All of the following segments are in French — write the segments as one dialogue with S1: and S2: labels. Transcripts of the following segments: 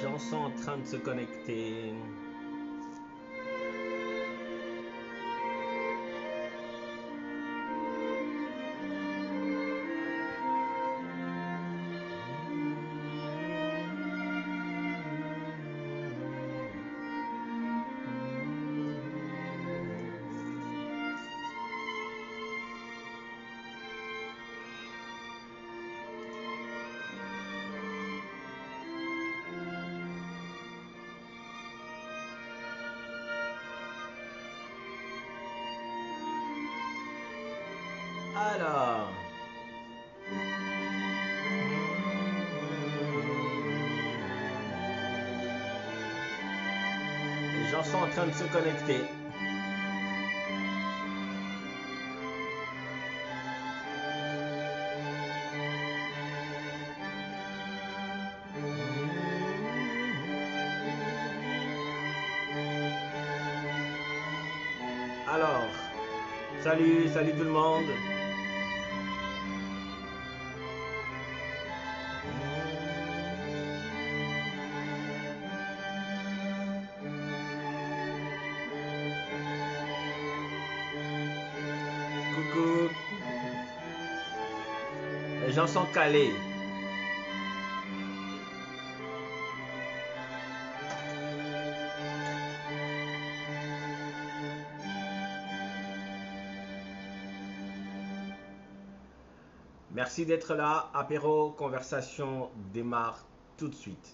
S1: gens sont en train de se connecter. Alors, les gens sont en train de se connecter. Alors, salut tout le monde. Coucou. Les gens sont calés. Merci d'être là. Apéro Conversation démarre tout de suite.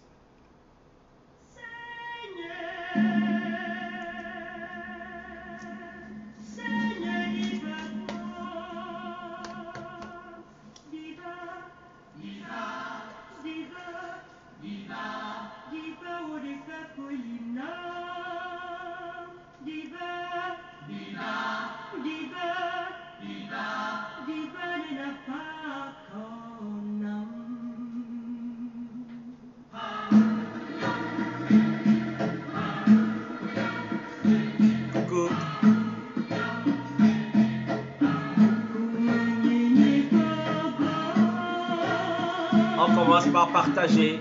S1: Coucou. On commence par partager.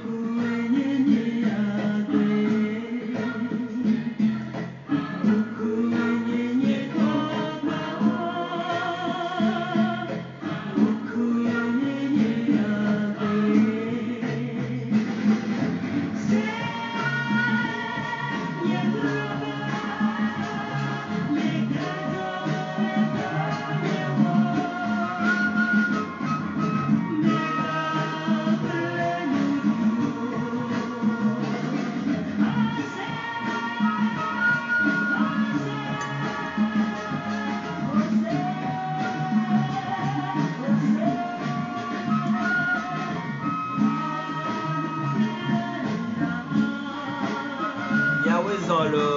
S1: Yahweh Zolo.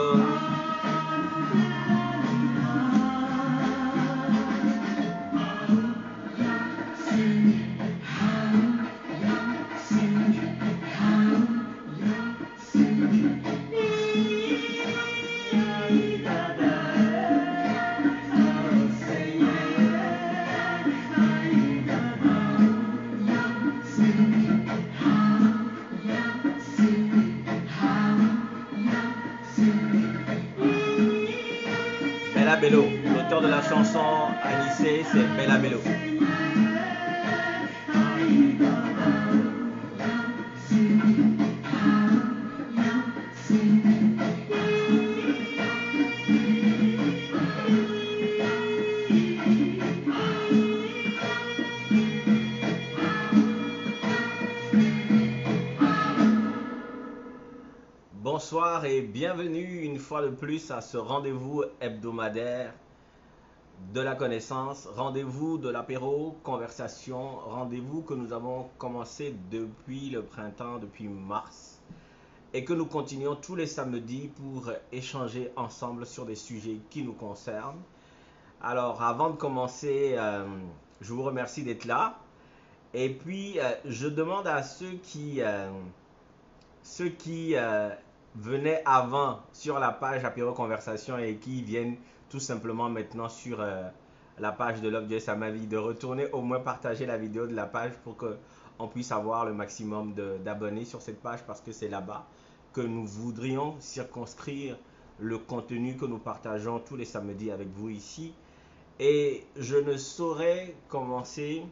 S1: Bella Bello, l'auteur de la chanson Anissé, c'est Bella Bello. Bonsoir et bienvenue une fois de plus à ce rendez-vous hebdomadaire de la connaissance, rendez-vous de l'apéro, conversation, rendez-vous que nous avons commencé depuis le printemps, depuis mars, et que nous continuons tous les samedis pour échanger ensemble sur des sujets qui nous concernent. Alors avant de commencer, je vous remercie d'être là, et puis je demande à ceux qui venaient avant sur la page Apéro Conversation et qui viennent tout simplement maintenant sur la page de Love Joyce à ma vie, de retourner au moins partager la vidéo de la page pour qu'on puisse avoir le maximum d'abonnés sur cette page, parce que c'est là-bas que nous voudrions circonscrire le contenu que nous partageons tous les samedis avec vous ici. Et je ne saurais commencer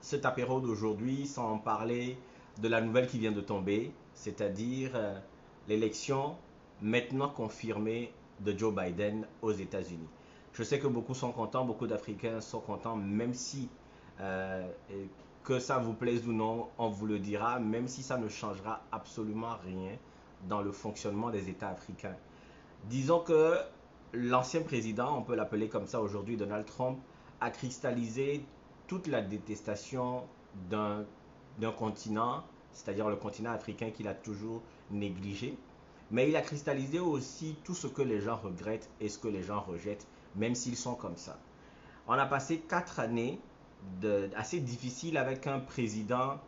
S1: cet apéro d'aujourd'hui sans parler de la nouvelle qui vient de tomber, c'est-à-dire l'élection maintenant confirmée de Joe Biden aux États-Unis. Je sais que beaucoup sont contents, beaucoup d'Africains sont contents, même si, euh, que ça vous plaise ou non, on vous le dira, même si ça ne changera absolument rien dans le fonctionnement des États africains. Disons que l'ancien président, on peut l'appeler comme ça aujourd'hui, Donald Trump, a cristallisé toute la détestation d'un continent, c'est-à-dire le continent africain qu'il a toujours négligé. Mais il a cristallisé aussi tout ce que les gens regrettent et ce que les gens rejettent, même s'ils sont comme ça. On a passé 4 années assez difficiles avec un président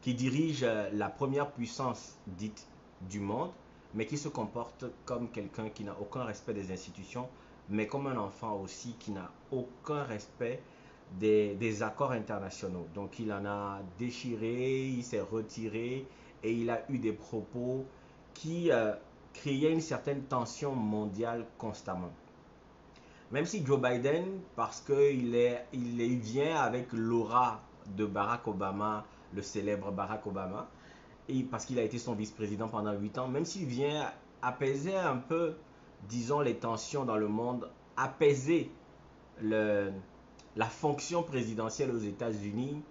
S1: qui dirige la première puissance dite du monde, mais qui se comporte comme quelqu'un qui n'a aucun respect des institutions, mais comme un enfant aussi qui n'a aucun respect des accords internationaux. Donc il en a déchiré, il s'est retiré et il a eu des propos qui créaient une certaine tension mondiale constamment. Même si Joe Biden, parce qu'il vient avec l'aura de Barack Obama, le célèbre Barack Obama, et parce qu'il a été son vice-président pendant 8 ans, même s'il vient apaiser un peu, disons, les tensions dans le monde, apaiser le, la fonction présidentielle aux États-Unis,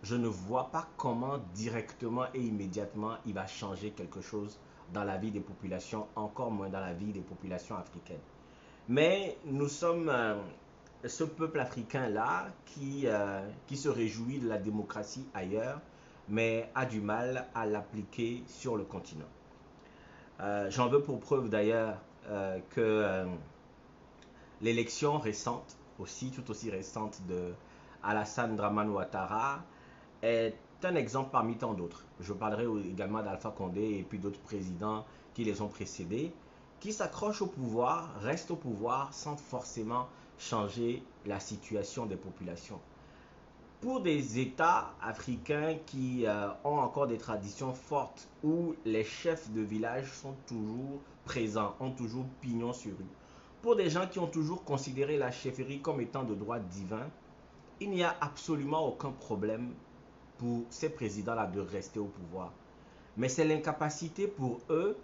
S1: je ne vois pas comment directement et immédiatement il va changer quelque chose dans la vie des populations, encore moins dans la vie des populations africaines. Mais nous sommes ce peuple africain-là qui se réjouit de la démocratie ailleurs, mais a du mal à l'appliquer sur le continent. J'en veux pour preuve d'ailleurs que l'élection récente, aussi tout aussi récente de Alassane Dramane Ouattara, est un exemple parmi tant d'autres. Je parlerai également d'Alpha Condé et puis d'autres présidents qui les ont précédés, qui s'accrochent au pouvoir, restent au pouvoir sans forcément changer la situation des populations. Pour des États africains qui ont encore des traditions fortes, où les chefs de village sont toujours présents, ont toujours pignon sur rue, pour des gens qui ont toujours considéré la chefferie comme étant de droit divin, il n'y a absolument aucun problème pour ces présidents-là de rester au pouvoir. Mais c'est l'incapacité pour eux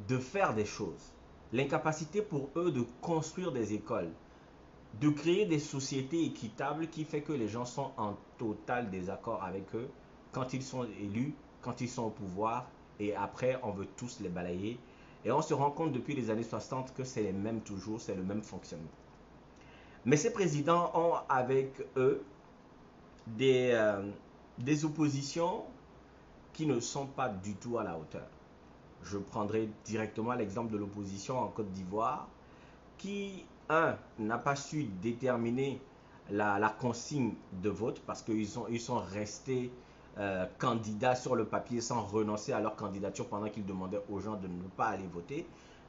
S1: de faire des choses. L'incapacité pour eux de construire des écoles, de créer des sociétés équitables qui fait que les gens sont en total désaccord avec eux quand ils sont élus, quand ils sont au pouvoir, et après on veut tous les balayer. Et on se rend compte depuis les années 60 que c'est les mêmes toujours, c'est le même fonctionnement. Mais ces présidents ont avec eux des oppositions qui ne sont pas du tout à la hauteur. Je prendrai directement l'exemple de l'opposition en Côte d'Ivoire qui, n'a pas su déterminer la consigne de vote parce qu'ils sont restés candidats sur le papier sans renoncer à leur candidature pendant qu'ils demandaient aux gens de ne pas aller voter,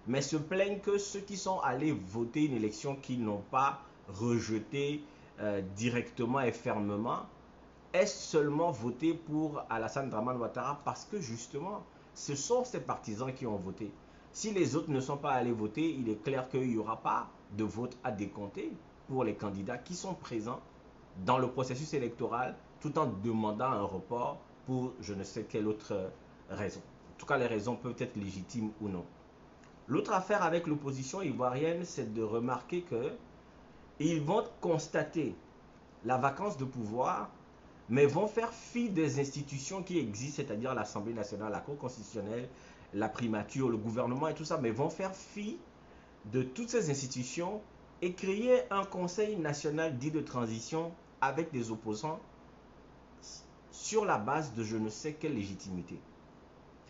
S1: mais se plaignent que ceux qui sont allés voter une élection qu'ils n'ont pas rejetée directement et fermement aient seulement voté pour Alassane Dramane Ouattara parce que justement, ce sont ces partisans qui ont voté. Si les autres ne sont pas allés voter, il est clair qu'il n'y aura pas de vote à décompter pour les candidats qui sont présents dans le processus électoral tout en demandant un report pour je ne sais quelle autre raison. En tout cas, les raisons peuvent être légitimes ou non. L'autre affaire avec l'opposition ivoirienne, c'est de remarquer qu'ils vont constater la vacance de pouvoir, mais vont faire fi des institutions qui existent, c'est-à-dire l'Assemblée nationale, la Cour constitutionnelle, la primature, le gouvernement et tout ça, mais vont faire fi de toutes ces institutions et créer un conseil national dit de transition avec des opposants sur la base de je ne sais quelle légitimité.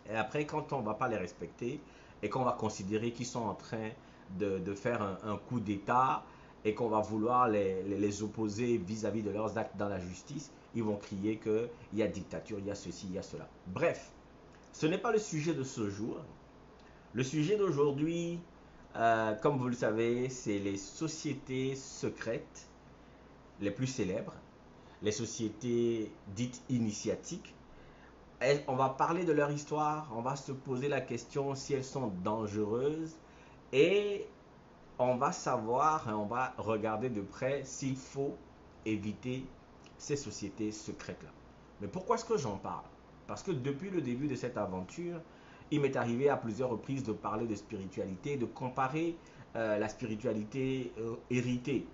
S1: Et après, quand on ne va pas les respecter et qu'on va considérer qu'ils sont en train de faire un coup d'État et qu'on va vouloir les opposer vis-à-vis de leurs actes dans la justice, ils vont crier qu'il y a dictature, il y a ceci, il y a cela. Bref, ce n'est pas le sujet de ce jour. Le sujet d'aujourd'hui, comme vous le savez, c'est les sociétés secrètes les plus célèbres, les sociétés dites initiatiques. On va parler de leur histoire, on va se poser la question si elles sont dangereuses et on va savoir et on va regarder de près s'il faut éviter ces sociétés secrètes-là. Mais pourquoi est-ce que j'en parle? Parce que depuis le début de cette aventure, il m'est arrivé à plusieurs reprises de parler de spiritualité, de comparer la spiritualité héritée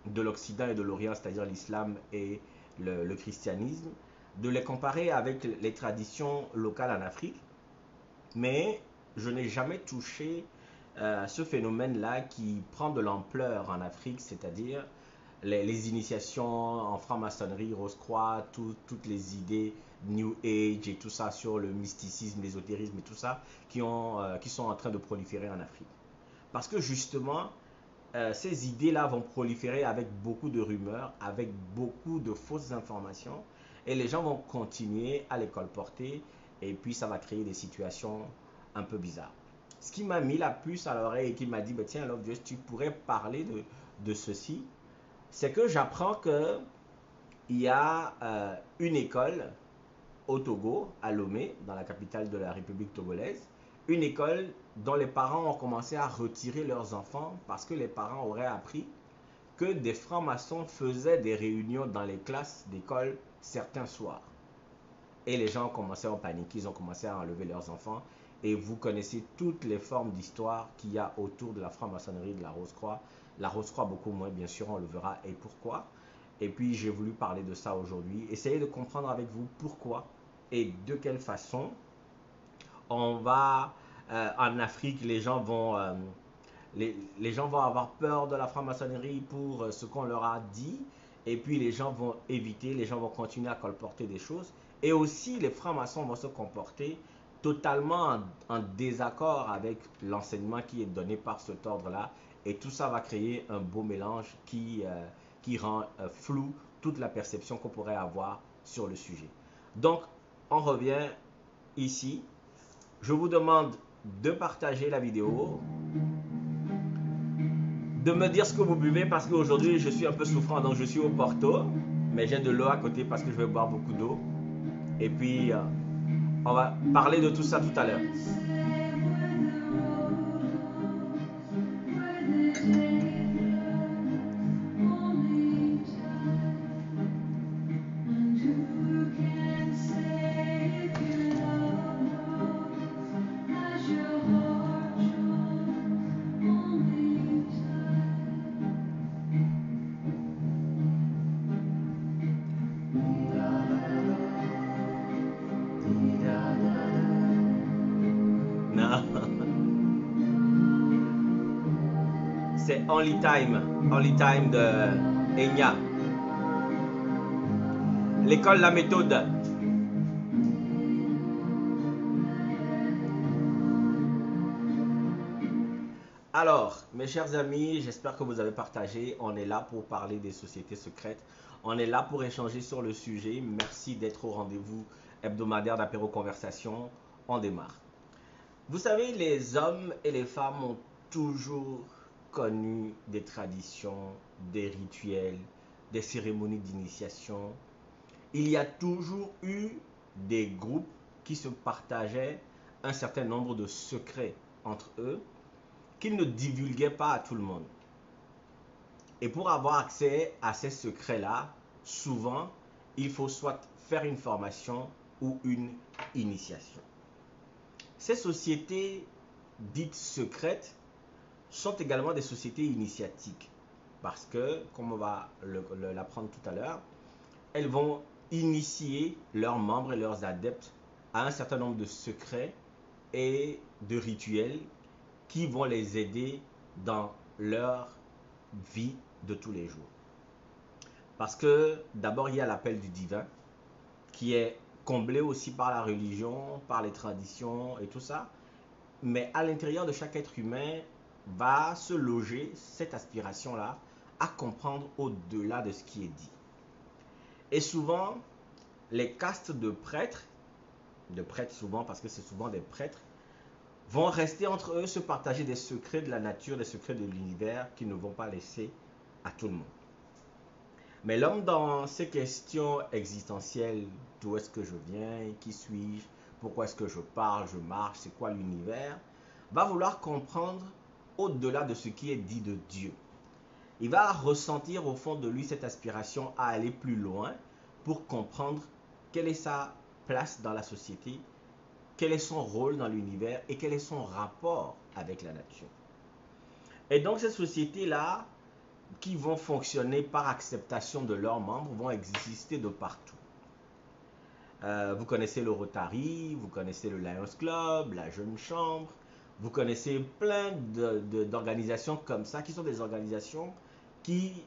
S1: de l'Occident et de l'Orient, c'est-à-dire l'islam et le christianisme, de les comparer avec les traditions locales en Afrique. Mais je n'ai jamais touché ce phénomène-là qui prend de l'ampleur en Afrique, c'est-à-dire les initiations en franc-maçonnerie, Rose-Croix, toutes les idées New Age et tout ça sur le mysticisme, l'ésotérisme et tout ça qui sont en train de proliférer en Afrique. Parce que justement, ces idées-là vont proliférer avec beaucoup de rumeurs, avec beaucoup de fausses informations et les gens vont continuer à les colporter et puis ça va créer des situations un peu bizarres. Ce qui m'a mis la puce à l'oreille et qui m'a dit, bah, tiens, Love Just, tu pourrais parler de ceci, c'est que j'apprends que il y a une école au Togo, à Lomé, dans la capitale de la République togolaise, une école dont les parents ont commencé à retirer leurs enfants parce que les parents auraient appris que des francs-maçons faisaient des réunions dans les classes d'école certains soirs. Et les gens ont commencé à paniquer, ils ont commencé à enlever leurs enfants. Et vous connaissez toutes les formes d'histoire qu'il y a autour de la franc-maçonnerie de la Rose-Croix. La Rose-Croix beaucoup moins, bien sûr, on le verra et pourquoi. Et puis j'ai voulu parler de ça aujourd'hui. Essayez de comprendre avec vous pourquoi et de quelle façon on va en Afrique, les gens vont avoir peur de la franc-maçonnerie pour ce qu'on leur a dit. Et puis les gens vont éviter, les gens vont continuer à colporter des choses. Et aussi les francs-maçons vont se comporter totalement en désaccord avec l'enseignement qui est donné par cet ordre-là. Et tout ça va créer un beau mélange qui rend flou toute la perception qu'on pourrait avoir sur le sujet. Donc, on revient ici. Je vous demande de partager la vidéo, de me dire ce que vous buvez parce qu'aujourd'hui je suis un peu souffrant, donc je suis au Porto, mais j'ai de l'eau à côté parce que je vais boire beaucoup d'eau. Et puis, on va parler de tout ça tout à l'heure. C'est Only Time de Enya. L'école La Méthode. Alors, mes chers amis, j'espère que vous avez partagé. On est là pour parler des sociétés secrètes. On est là pour échanger sur le sujet. Merci d'être au rendez-vous hebdomadaire d'Apéro Conversation. On démarre. Vous savez, les hommes et les femmes ont toujours connu des traditions, des rituels, des cérémonies d'initiation. Il y a toujours eu des groupes qui se partageaient un certain nombre de secrets entre eux qu'ils ne divulguaient pas à tout le monde. Et pour avoir accès à ces secrets-là, souvent, il faut soit faire une formation ou une initiation. Ces sociétés dites secrètes sont également des sociétés initiatiques parce que, comme on va l'apprendre tout à l'heure, elles vont initier leurs membres et leurs adeptes à un certain nombre de secrets et de rituels qui vont les aider dans leur vie de tous les jours. Parce que d'abord, il y a l'appel du divin qui est comblé aussi par la religion, par les traditions et tout ça. Mais à l'intérieur de chaque être humain va se loger cette aspiration-là à comprendre au-delà de ce qui est dit. Et souvent, les castes de prêtres souvent parce que c'est souvent des prêtres, vont rester entre eux, se partager des secrets de la nature, des secrets de l'univers qu'ils ne vont pas laisser à tout le monde. Mais l'homme, dans ses questions existentielles, d'où est-ce que je viens, qui suis-je, pourquoi est-ce que je parle, je marche, c'est quoi l'univers, va vouloir comprendre au-delà de ce qui est dit de Dieu. Il va ressentir au fond de lui cette aspiration à aller plus loin pour comprendre quelle est sa place dans la société, quel est son rôle dans l'univers et quel est son rapport avec la nature. Et donc ces sociétés-là, qui vont fonctionner par acceptation de leurs membres, vont exister de partout. Vous connaissez le Rotary, vous connaissez le Lions Club, la Jeune Chambre, vous connaissez plein d'organisations comme ça, qui sont des organisations qui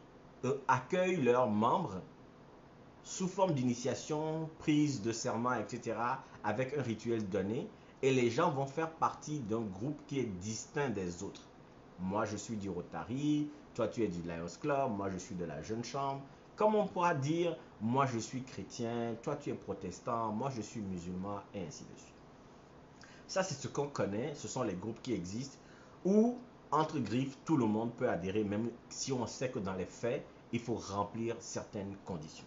S1: accueillent leurs membres sous forme d'initiation, prise de serment, etc., avec un rituel donné, et les gens vont faire partie d'un groupe qui est distinct des autres. Moi, je suis du Rotary, toi, tu es du Lions Club, moi, je suis de la Jeune Chambre. Comme on pourra dire, moi, je suis chrétien, toi, tu es protestant, moi, je suis musulman, et ainsi de suite. Ça, c'est ce qu'on connaît, ce sont les groupes qui existent, où, entre griffes, tout le monde peut adhérer, même si on sait que dans les faits, il faut remplir certaines conditions.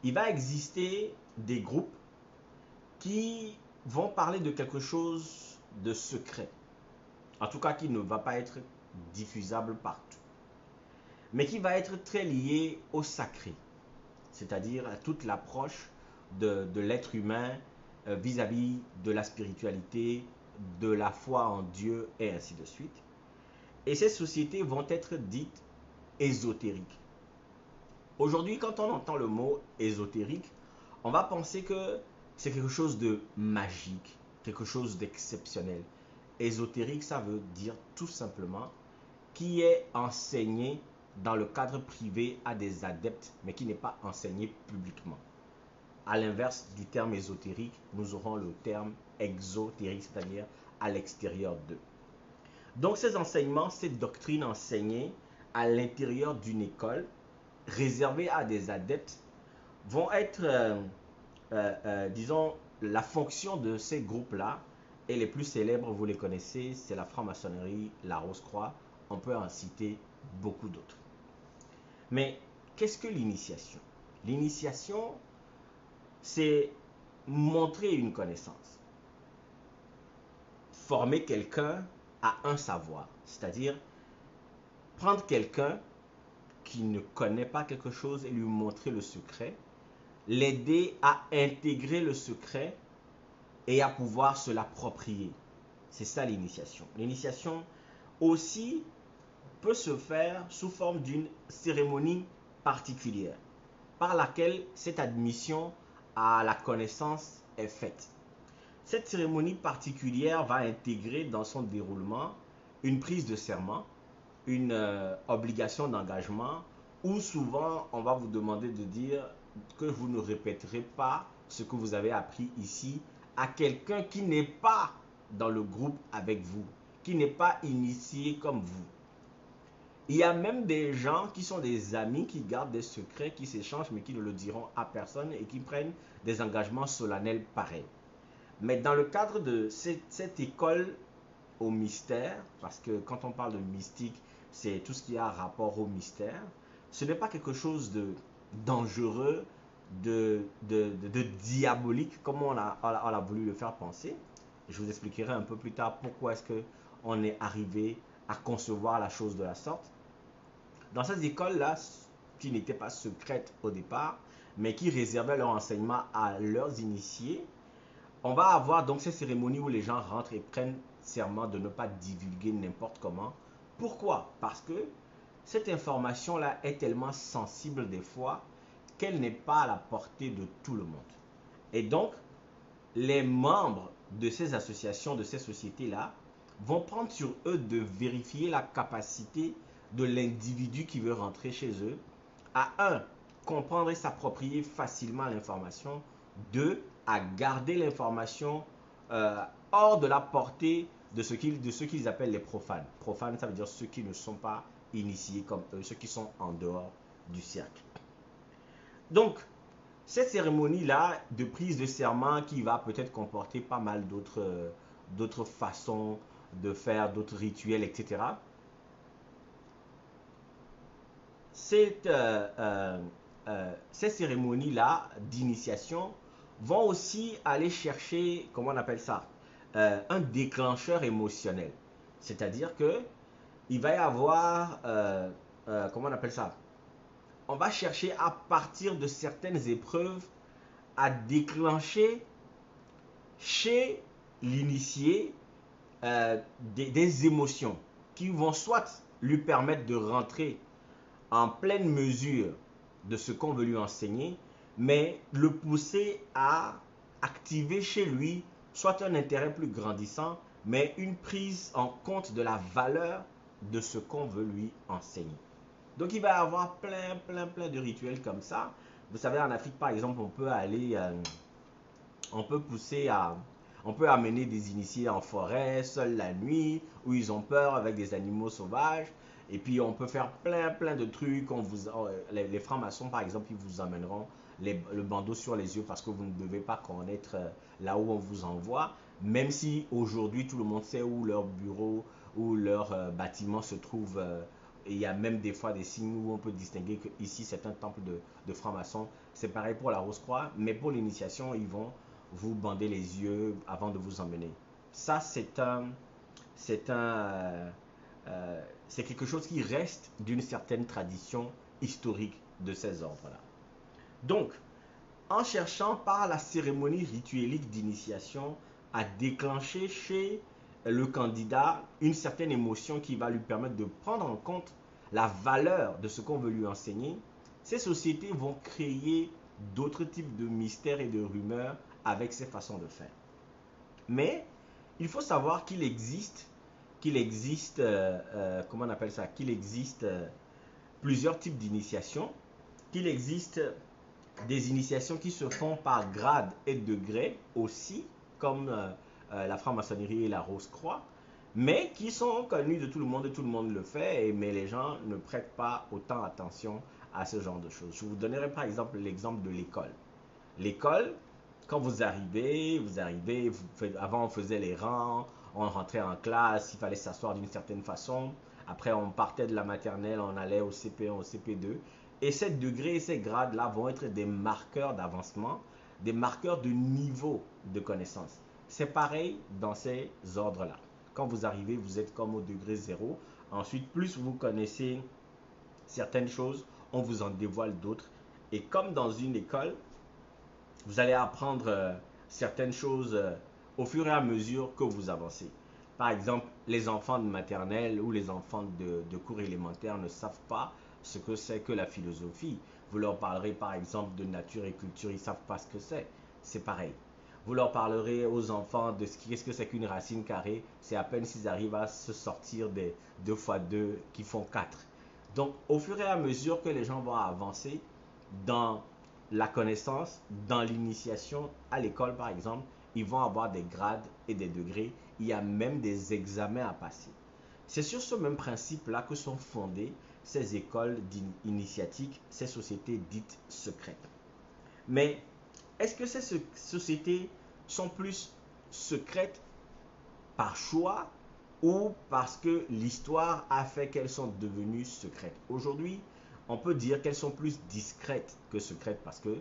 S1: Il va exister des groupes qui vont parler de quelque chose de secret. En tout cas, qui ne va pas être diffusable partout. Mais qui va être très lié au sacré. C'est-à-dire à toute l'approche de l'être humain vis-à-vis de la spiritualité, de la foi en Dieu et ainsi de suite. Et ces sociétés vont être dites ésotériques. Aujourd'hui, quand on entend le mot ésotérique, on va penser que c'est quelque chose de magique, quelque chose d'exceptionnel. Ésotérique, ça veut dire tout simplement qui est enseigné dans le cadre privé à des adeptes, mais qui n'est pas enseigné publiquement. À l'inverse du terme ésotérique, nous aurons le terme exotérique, c'est-à-dire à l'extérieur d'eux. Donc ces enseignements, ces doctrines enseignées à l'intérieur d'une école, réservées à des adeptes, vont être, disons, la fonction de ces groupes-là. Et les plus célèbres, vous les connaissez, c'est la franc-maçonnerie, la Rose-Croix. On peut en citer beaucoup d'autres. Mais qu'est-ce que l'initiation? L'initiation, c'est montrer une connaissance. Former quelqu'un à un savoir. C'est-à-dire prendre quelqu'un qui ne connaît pas quelque chose et lui montrer le secret, l'aider à intégrer le secret et à pouvoir se l'approprier. C'est ça l'initiation. L'initiation aussi peut se faire sous forme d'une cérémonie particulière par laquelle cette admission à la connaissance est faite. Cette cérémonie particulière va intégrer dans son déroulement une prise de serment, une obligation d'engagement, où souvent on va vous demander de dire que vous ne répéterez pas ce que vous avez appris ici à quelqu'un qui n'est pas dans le groupe avec vous, qui n'est pas initié comme vous. Il y a même des gens qui sont des amis, qui gardent des secrets, qui s'échangent, mais qui ne le diront à personne et qui prennent des engagements solennels pareils. Mais dans le cadre de cette école au mystère, parce que quand on parle de mystique, c'est tout ce qui a rapport au mystère, ce n'est pas quelque chose de dangereux, de diabolique, comme on a voulu le faire penser. Je vous expliquerai un peu plus tard pourquoi est-ce qu'on est arrivé à concevoir la chose de la sorte. Dans ces écoles-là, qui n'étaient pas secrètes au départ, mais qui réservaient leur enseignement à leurs initiés, on va avoir donc ces cérémonies où les gens rentrent et prennent serment de ne pas divulguer n'importe comment. Pourquoi? Parce que cette information-là est tellement sensible des fois qu'elle n'est pas à la portée de tout le monde. Et donc, les membres de ces associations, de ces sociétés-là, vont prendre sur eux de vérifier la capacité de l'individu qui veut rentrer chez eux à comprendre et s'approprier facilement l'information, 2, à garder l'information hors de la portée de ceux qu'ils appellent les profanes. Profanes, ça veut dire ceux qui ne sont pas initiés comme eux, ceux qui sont en dehors du cercle. Donc, cette cérémonie-là de prise de serment qui va peut-être comporter pas mal d'autres façons de faire, d'autres rituels, etc. ces cérémonies-là d'initiation vont aussi aller chercher, comment on appelle ça, un déclencheur émotionnel. C'est-à-dire que il va y avoir, comment on appelle ça, on va chercher à partir de certaines épreuves à déclencher chez l'initié des émotions qui vont soit lui permettre de rentrer en pleine mesure de ce qu'on veut lui enseigner, mais le pousser à activer chez lui soit un intérêt plus grandissant, mais une prise en compte de la valeur de ce qu'on veut lui enseigner. Donc il va y avoir plein de rituels comme ça. Vous savez, en Afrique, par exemple, on peut aller, on peut pousser à, on peut amener des initiés en forêt, seuls la nuit, où ils ont peur avec des animaux sauvages. Et puis on peut faire plein de trucs. Les francs-maçons, par exemple, ils vous amèneront le bandeau sur les yeux parce que vous ne devez pas connaître là où on vous envoie. Même si aujourd'hui tout le monde sait où leur bureau ou leur bâtiment se trouve. Et il y a même des fois des signes où on peut distinguer que ici c'est un temple de francs-maçons. C'est pareil pour la Rose-Croix, mais pour l'initiation, ils vont vous bander les yeux avant de vous emmener. Ça, c'est c'est quelque chose qui reste d'une certaine tradition historique de ces ordres-là. Donc, en cherchant par la cérémonie rituelique d'initiation à déclencher chez le candidat une certaine émotion qui va lui permettre de prendre en compte la valeur de ce qu'on veut lui enseigner, ces sociétés vont créer d'autres types de mystères et de rumeurs avec ces façons de faire. Mais il faut savoir comment on appelle ça, qu'il existe plusieurs types d'initiations, qu'il existe des initiations qui se font par grade et degré aussi, comme la franc-maçonnerie et la Rose-Croix, mais qui sont connues de tout le monde et tout le monde le fait, mais les gens ne prêtent pas autant attention à ce genre de choses. Je vous donnerai par exemple l'exemple de l'école. L'école, quand avant on faisait les rangs, on rentrait en classe, il fallait s'asseoir d'une certaine façon. Après, on partait de la maternelle, on allait au CP1, au CP2. Et ces degrés et ces grades-là vont être des marqueurs d'avancement, des marqueurs de niveau de connaissance. C'est pareil dans ces ordres-là. Quand vous arrivez, vous êtes comme au degré 0. Ensuite, plus vous connaissez certaines choses, on vous en dévoile d'autres. Et comme dans une école, vous allez apprendre certaines choses au fur et à mesure que vous avancez. Par exemple, les enfants de maternelle ou les enfants de cours élémentaires ne savent pas ce que c'est que la philosophie. Vous leur parlerez par exemple de nature et culture, ils ne savent pas ce que c'est. C'est pareil. Vous leur parlerez aux enfants de qu'est-ce que c'est qu'une racine carrée. C'est à peine s'ils arrivent à se sortir des 2 fois 2 qui font 4. Donc, au fur et à mesure que les gens vont avancer dans la connaissance, dans l'initiation à l'école par exemple, ils vont avoir des grades et des degrés. Il y a même des examens à passer. C'est sur ce même principe-là que sont fondées ces écoles initiatiques, ces sociétés dites secrètes. Mais est-ce que ces sociétés sont plus secrètes par choix ou parce que l'histoire a fait qu'elles sont devenues secrètes? Aujourd'hui, on peut dire qu'elles sont plus discrètes que secrètes parce que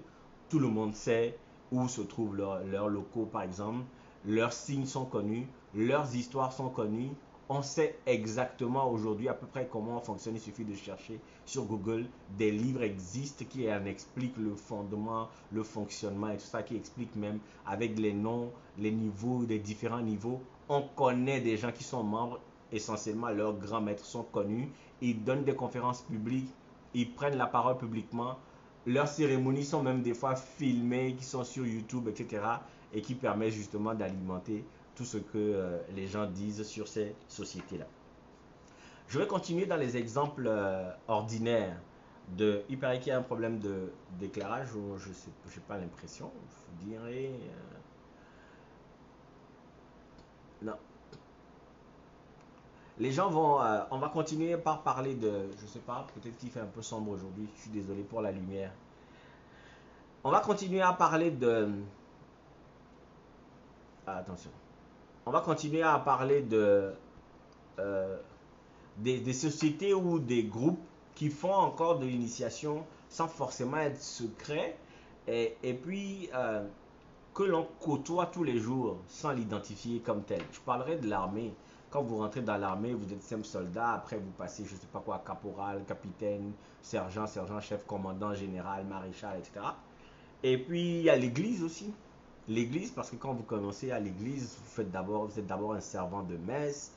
S1: tout le monde sait où se trouvent leurs locaux, par exemple. Leurs signes sont connus, leurs histoires sont connues. On sait exactement aujourd'hui à peu près comment on fonctionne. Il suffit de chercher sur Google. Des livres existent qui en expliquent le fondement, le fonctionnement et tout ça, qui expliquent même avec les noms, les niveaux, les différents niveaux. On connaît des gens qui sont membres, essentiellement leurs grands maîtres sont connus. Ils donnent des conférences publiques, ils prennent la parole publiquement. Leurs cérémonies sont même des fois filmées, qui sont sur YouTube, etc. et qui permettent justement d'alimenter tout ce que les gens disent sur ces sociétés-là. Je vais continuer dans les exemples ordinaires. Il paraît qu'il y a un problème d'éclairage, je n'ai pas l'impression, je dirais... non. Les gens vont... on va continuer par parler de... Je sais pas, peut-être qu'il fait un peu sombre aujourd'hui, je suis désolé pour la lumière. On va continuer à parler de... attention. On va continuer à parler de... des sociétés ou des groupes qui font encore de l'initiation sans forcément être secret, et puis que l'on côtoie tous les jours sans l'identifier comme tel. Je parlerai de l'armée. Quand vous rentrez dans l'armée, vous êtes simple soldat, après vous passez, je ne sais pas quoi, caporal, capitaine, sergent, sergent-chef, commandant, général, maréchal, etc. Et puis il y a l'église aussi. L'église, parce que quand vous commencez à l'église, vous êtes d'abord un servant de messe.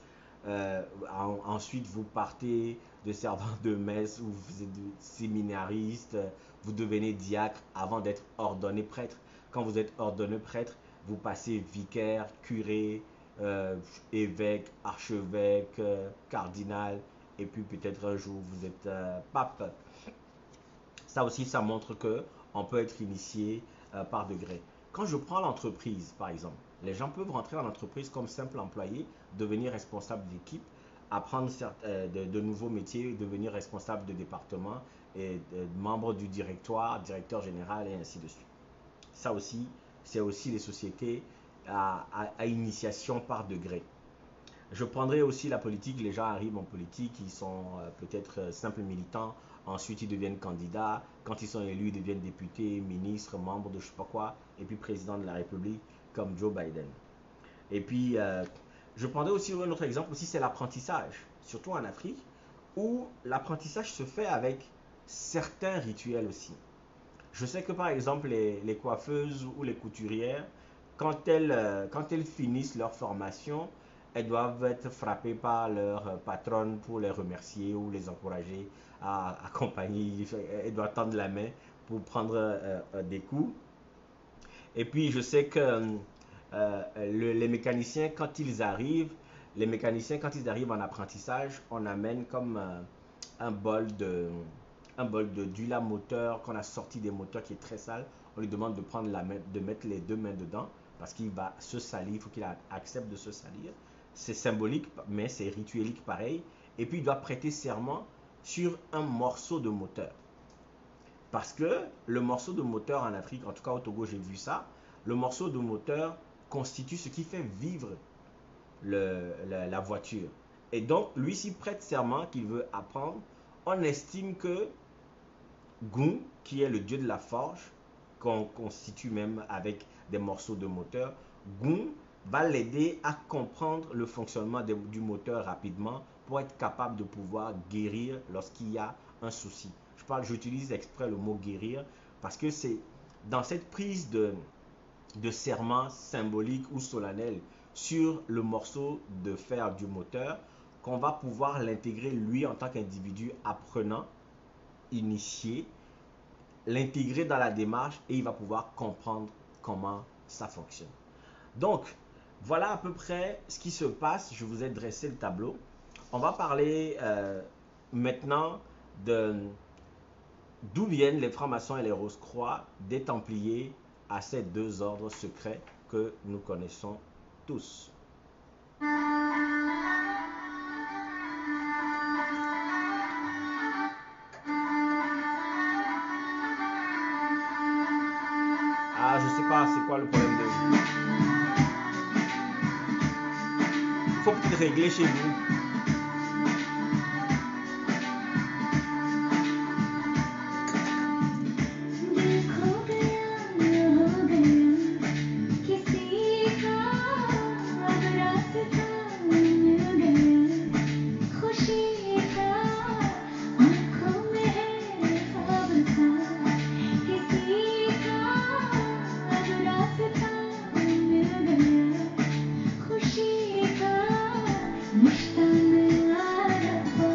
S1: Ensuite, vous partez de servant de messe ou vous êtes séminariste, vous devenez diacre avant d'être ordonné prêtre. Quand vous êtes ordonné prêtre, vous passez vicaire, curé, évêque, archevêque, cardinal, et puis peut-être un jour vous êtes pape. Ça aussi, ça montre que on peut être initié par degré. Quand je prends l'entreprise, par exemple, les gens peuvent rentrer en entreprise comme simple employé, devenir responsable d'équipe, apprendre de nouveaux métiers, devenir responsable de département et membre du directoire, directeur général et ainsi de suite. Ça aussi, c'est aussi les sociétés à initiation par degré. Je prendrai aussi la politique. Les gens arrivent en politique, ils sont peut-être simples militants, ensuite ils deviennent candidats, quand ils sont élus, ils deviennent députés, ministres, membres de je ne sais pas quoi, et puis président de la République comme Joe Biden. Et puis, je prendrai aussi un autre exemple aussi, c'est l'apprentissage, surtout en Afrique, où l'apprentissage se fait avec certains rituels aussi. Je sais que par exemple, les coiffeuses ou les couturières, quand elles finissent leur formation, elles doivent être frappées par leur patronne pour les remercier ou les encourager à accompagner. Elles doivent tendre la main pour prendre des coups. Et puis, je sais que les mécaniciens, quand ils arrivent en apprentissage, on amène comme un bol d'huile à moteur qu'on a sorti des moteurs qui est très sale. On lui demande de mettre les deux mains dedans parce qu'il va se salir, il faut qu'il accepte de se salir. C'est symbolique, mais c'est rituelique pareil. Et puis il doit prêter serment sur un morceau de moteur. Parce que le morceau de moteur en Afrique, en tout cas au Togo, j'ai vu ça, le morceau de moteur constitue ce qui fait vivre la voiture. Et donc, lui, s'il prête serment qu'il veut apprendre, on estime que Gun, qui est le dieu de la forge, qu'on constitue même avec des morceaux de moteur, Gun va l'aider à comprendre le fonctionnement du moteur rapidement pour être capable de pouvoir guérir lorsqu'il y a un souci. J'utilise exprès le mot guérir parce que c'est dans cette prise de serment symbolique ou solennel sur le morceau de fer du moteur qu'on va pouvoir l'intégrer lui en tant qu'individu apprenant, initié, l'intégrer dans la démarche et il va pouvoir comprendre comment ça fonctionne. Donc, voilà à peu près ce qui se passe. Je vous ai dressé le tableau. On va parler maintenant d'où viennent les francs-maçons et les rose-croix, des Templiers à ces deux ordres secrets que nous connaissons tous. Ah, je sais pas, c'est quoi le problème de... Il faut peut-être régler chez vous.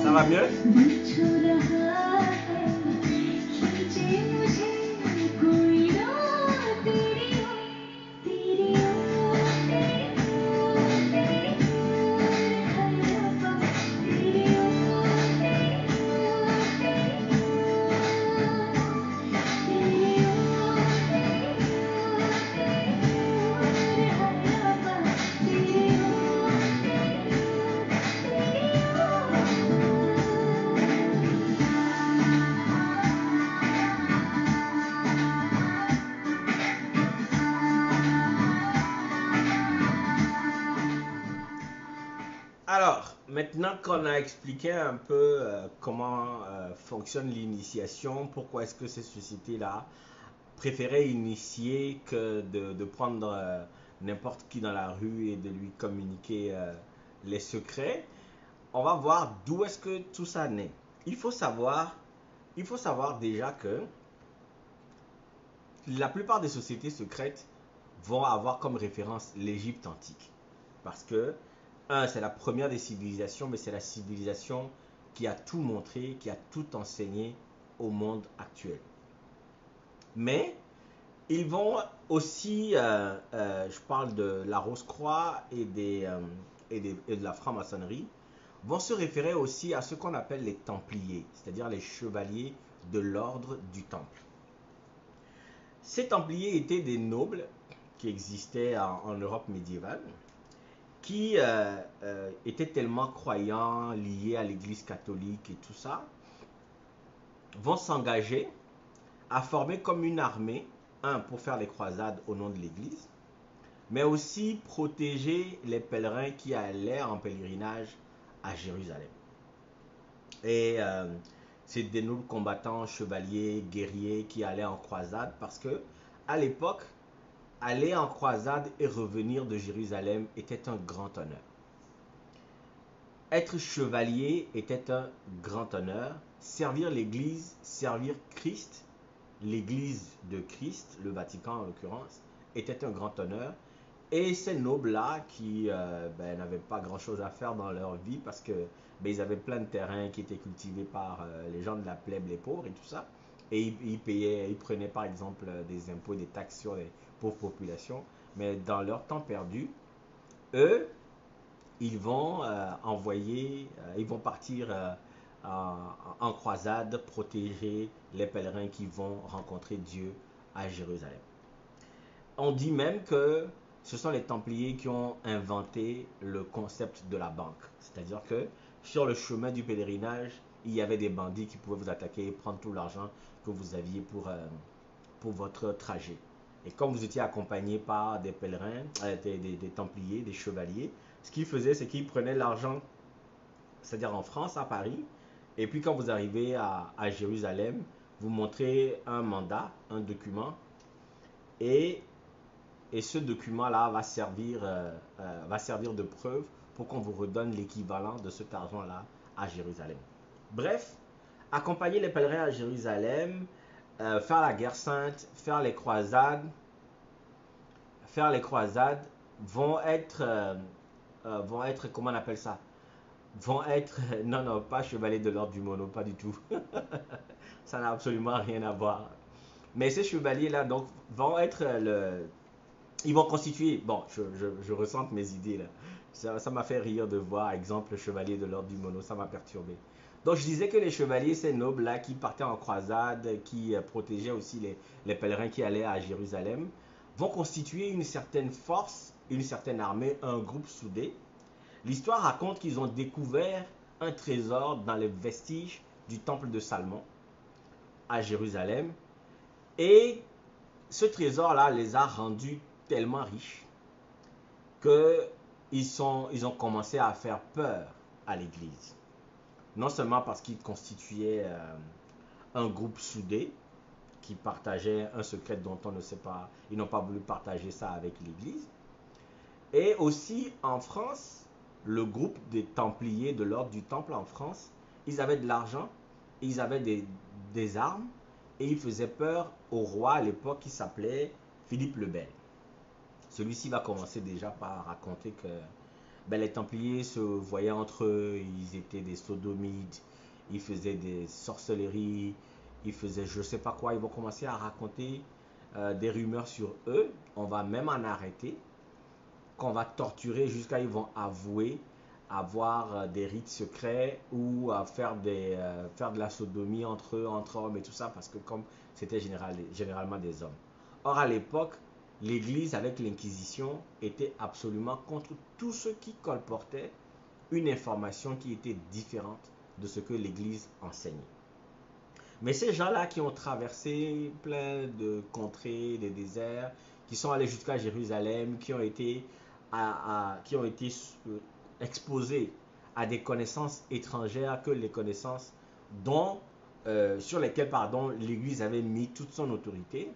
S1: Ça va mieux? Alors, maintenant qu'on a expliqué un peu comment fonctionne l'initiation, pourquoi est-ce que ces sociétés-là préféraient initier que de prendre n'importe qui dans la rue et de lui communiquer les secrets, on va voir d'où est-ce que tout ça naît. Il faut savoir, il faut savoir déjà que la plupart des sociétés secrètes vont avoir comme référence l'Égypte antique. Parce que, un, c'est la première des civilisations, mais c'est la civilisation qui a tout montré, qui a tout enseigné au monde actuel. Mais ils vont aussi, je parle de la Rose-Croix et de la franc-maçonnerie, vont se référer aussi à ce qu'on appelle les Templiers, c'est-à-dire les chevaliers de l'ordre du Temple. Ces Templiers étaient des nobles qui existaient en Europe médiévale, qui étaient tellement croyants, liés à l'Église catholique et tout ça, vont s'engager à former comme une armée, un, pour faire les croisades au nom de l'Église, mais aussi protéger les pèlerins qui allaient en pèlerinage à Jérusalem. Et c'est des nobles combattants, chevaliers, guerriers qui allaient en croisade parce que, à l'époque, aller en croisade et revenir de Jérusalem était un grand honneur. Être chevalier était un grand honneur. Servir l'Église, servir Christ, l'Église de Christ, le Vatican en l'occurrence, était un grand honneur. Et ces nobles-là qui n'avaient pas grand-chose à faire dans leur vie parce que ils avaient plein de terrains qui étaient cultivés par les gens de la plèbe, les pauvres et tout ça. Et ils prenaient par exemple des impôts et des taxes sur les pauvres populations. Mais dans leur temps perdu, eux, ils vont ils vont partir en croisade, protéger les pèlerins qui vont rencontrer Dieu à Jérusalem. On dit même que ce sont les Templiers qui ont inventé le concept de la banque. C'est-à-dire que sur le chemin du pèlerinage, il y avait des bandits qui pouvaient vous attaquer et prendre tout l'argent que vous aviez pour votre trajet. Et comme vous étiez accompagné par des pèlerins, des Templiers, des chevaliers, ce qu'ils faisaient, c'est qu'ils prenaient l'argent, c'est-à-dire en France, à Paris, et puis quand vous arrivez à Jérusalem, vous montrez un mandat, un document, et ce document-là va servir de preuve pour qu'on vous redonne l'équivalent de cet argent-là à Jérusalem. Bref, accompagner les pèlerins à Jérusalem, faire la guerre sainte, faire les croisades vont être, comment on appelle ça? Vont être, non, non, pas chevaliers de l'ordre du Mono, pas du tout. Ça n'a absolument rien à voir. Mais ces chevaliers-là, donc, vont être ils vont constituer, bon, je ressente mes idées là. Ça m'a fait rire de voir, exemple, le chevalier de l'ordre du Mono, ça m'a perturbé. Donc je disais que les chevaliers, ces nobles-là qui partaient en croisade, qui protégeaient aussi les pèlerins qui allaient à Jérusalem, vont constituer une certaine force, une certaine armée, un groupe soudé. L'histoire raconte qu'ils ont découvert un trésor dans les vestiges du temple de Salomon à Jérusalem. Et ce trésor-là les a rendus tellement riches qu'ils ont commencé à faire peur à l'Église. Non seulement parce qu'ils constituaient un groupe soudé qui partageait un secret dont on ne sait pas, ils n'ont pas voulu partager ça avec l'Église. Et aussi en France, le groupe des Templiers de l'ordre du Temple en France, ils avaient de l'argent, ils avaient des armes et ils faisaient peur au roi à l'époque qui s'appelait Philippe le Bel. Celui-ci va commencer déjà par raconter que les Templiers se voyaient entre eux, ils étaient des sodomites, ils faisaient des sorcelleries, ils faisaient je sais pas quoi, ils vont commencer à raconter des rumeurs sur eux, on va même en arrêter, qu'on va torturer jusqu'à ils vont avouer avoir des rites secrets ou à faire de la sodomie entre eux, entre hommes et tout ça, parce que comme c'était généralement des hommes. Or à l'époque, l'Église avec l'Inquisition était absolument contre tout ce qui colportait une information qui était différente de ce que l'Église enseignait. Mais ces gens-là qui ont traversé plein de contrées, des déserts, qui sont allés jusqu'à Jérusalem, qui ont été exposés à des connaissances étrangères que les connaissances sur lesquelles l'Église avait mis toute son autorité,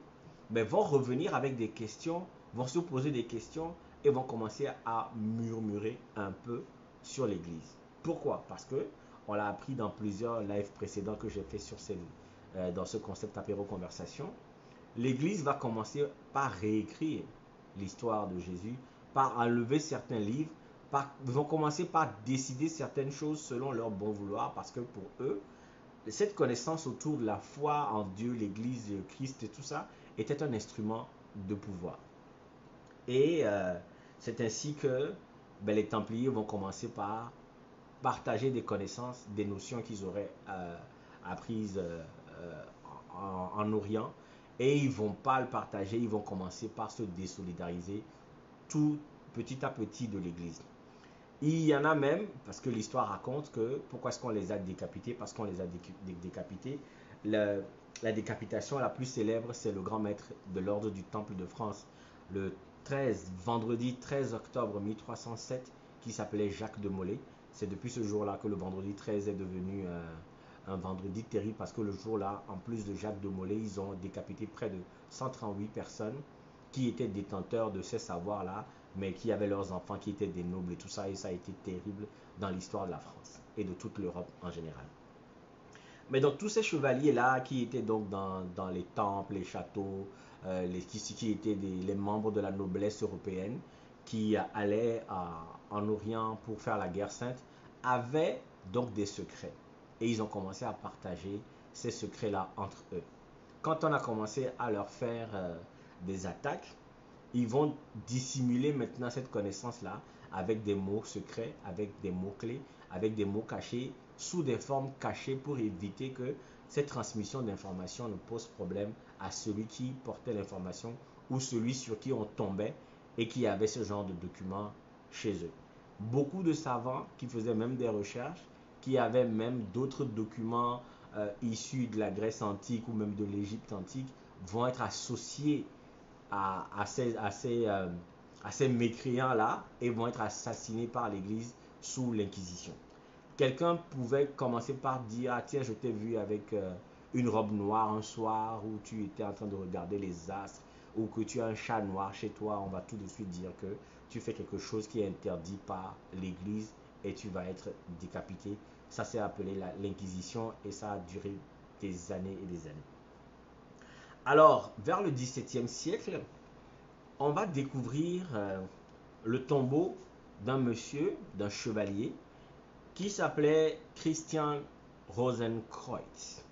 S1: mais vont revenir avec des questions, vont se poser des questions et vont commencer à murmurer un peu sur l'Église. Pourquoi? Parce que on l'a appris dans plusieurs lives précédents que j'ai fait dans ce concept apéro conversation. L'Église va commencer par réécrire l'histoire de Jésus, par enlever certains livres, ils vont commencer par décider certaines choses selon leur bon vouloir, parce que pour eux, cette connaissance autour de la foi en Dieu, l'Église, Christ et tout ça, était un instrument de pouvoir. Et c'est ainsi que les Templiers vont commencer par partager des connaissances, des notions qu'ils auraient apprises en Orient, et ils ne vont pas le partager, ils vont commencer par se désolidariser tout petit à petit de l'Église. Il y en a même, parce que l'histoire raconte que, pourquoi est-ce qu'on les a décapités? Parce qu'on les a décapités. La décapitation la plus célèbre, c'est le grand maître de l'ordre du Temple de France, le vendredi 13 octobre 1307, qui s'appelait Jacques de Molay. C'est depuis ce jour-là que le vendredi 13 est devenu un vendredi terrible, parce que le jour-là, en plus de Jacques de Molay, ils ont décapité près de 138 personnes qui étaient détenteurs de ces savoirs-là, mais qui avaient leurs enfants qui étaient des nobles et tout ça, et ça a été terrible dans l'histoire de la France et de toute l'Europe en général. Mais donc tous ces chevaliers-là qui étaient donc dans les temples, les châteaux, qui étaient les membres de la noblesse européenne, qui allaient en Orient pour faire la guerre sainte, avaient donc des secrets. Et ils ont commencé à partager ces secrets-là entre eux. Quand on a commencé à leur faire des attaques, ils vont dissimuler maintenant cette connaissance-là avec des mots secrets, avec des mots-clés, avec des mots cachés, sous des formes cachées pour éviter que cette transmission d'informations ne pose problème à celui qui portait l'information ou celui sur qui on tombait et qui avait ce genre de documents chez eux. Beaucoup de savants qui faisaient même des recherches, qui avaient même d'autres documents issus de la Grèce antique ou même de l'Égypte antique, vont être associés à ces mécréants-là et vont être assassinés par l'Église sous l'Inquisition. Quelqu'un pouvait commencer par dire, ah tiens, je t'ai vu avec une robe noire un soir où tu étais en train de regarder les astres, ou que tu as un chat noir chez toi, on va tout de suite dire que tu fais quelque chose qui est interdit par l'Église et tu vas être décapité. Ça s'est appelé l'Inquisition et ça a duré des années et des années. Alors, vers le XVIIe siècle, on va découvrir le tombeau d'un monsieur, d'un chevalier, qui s'appelait Christian Rosenkreuz.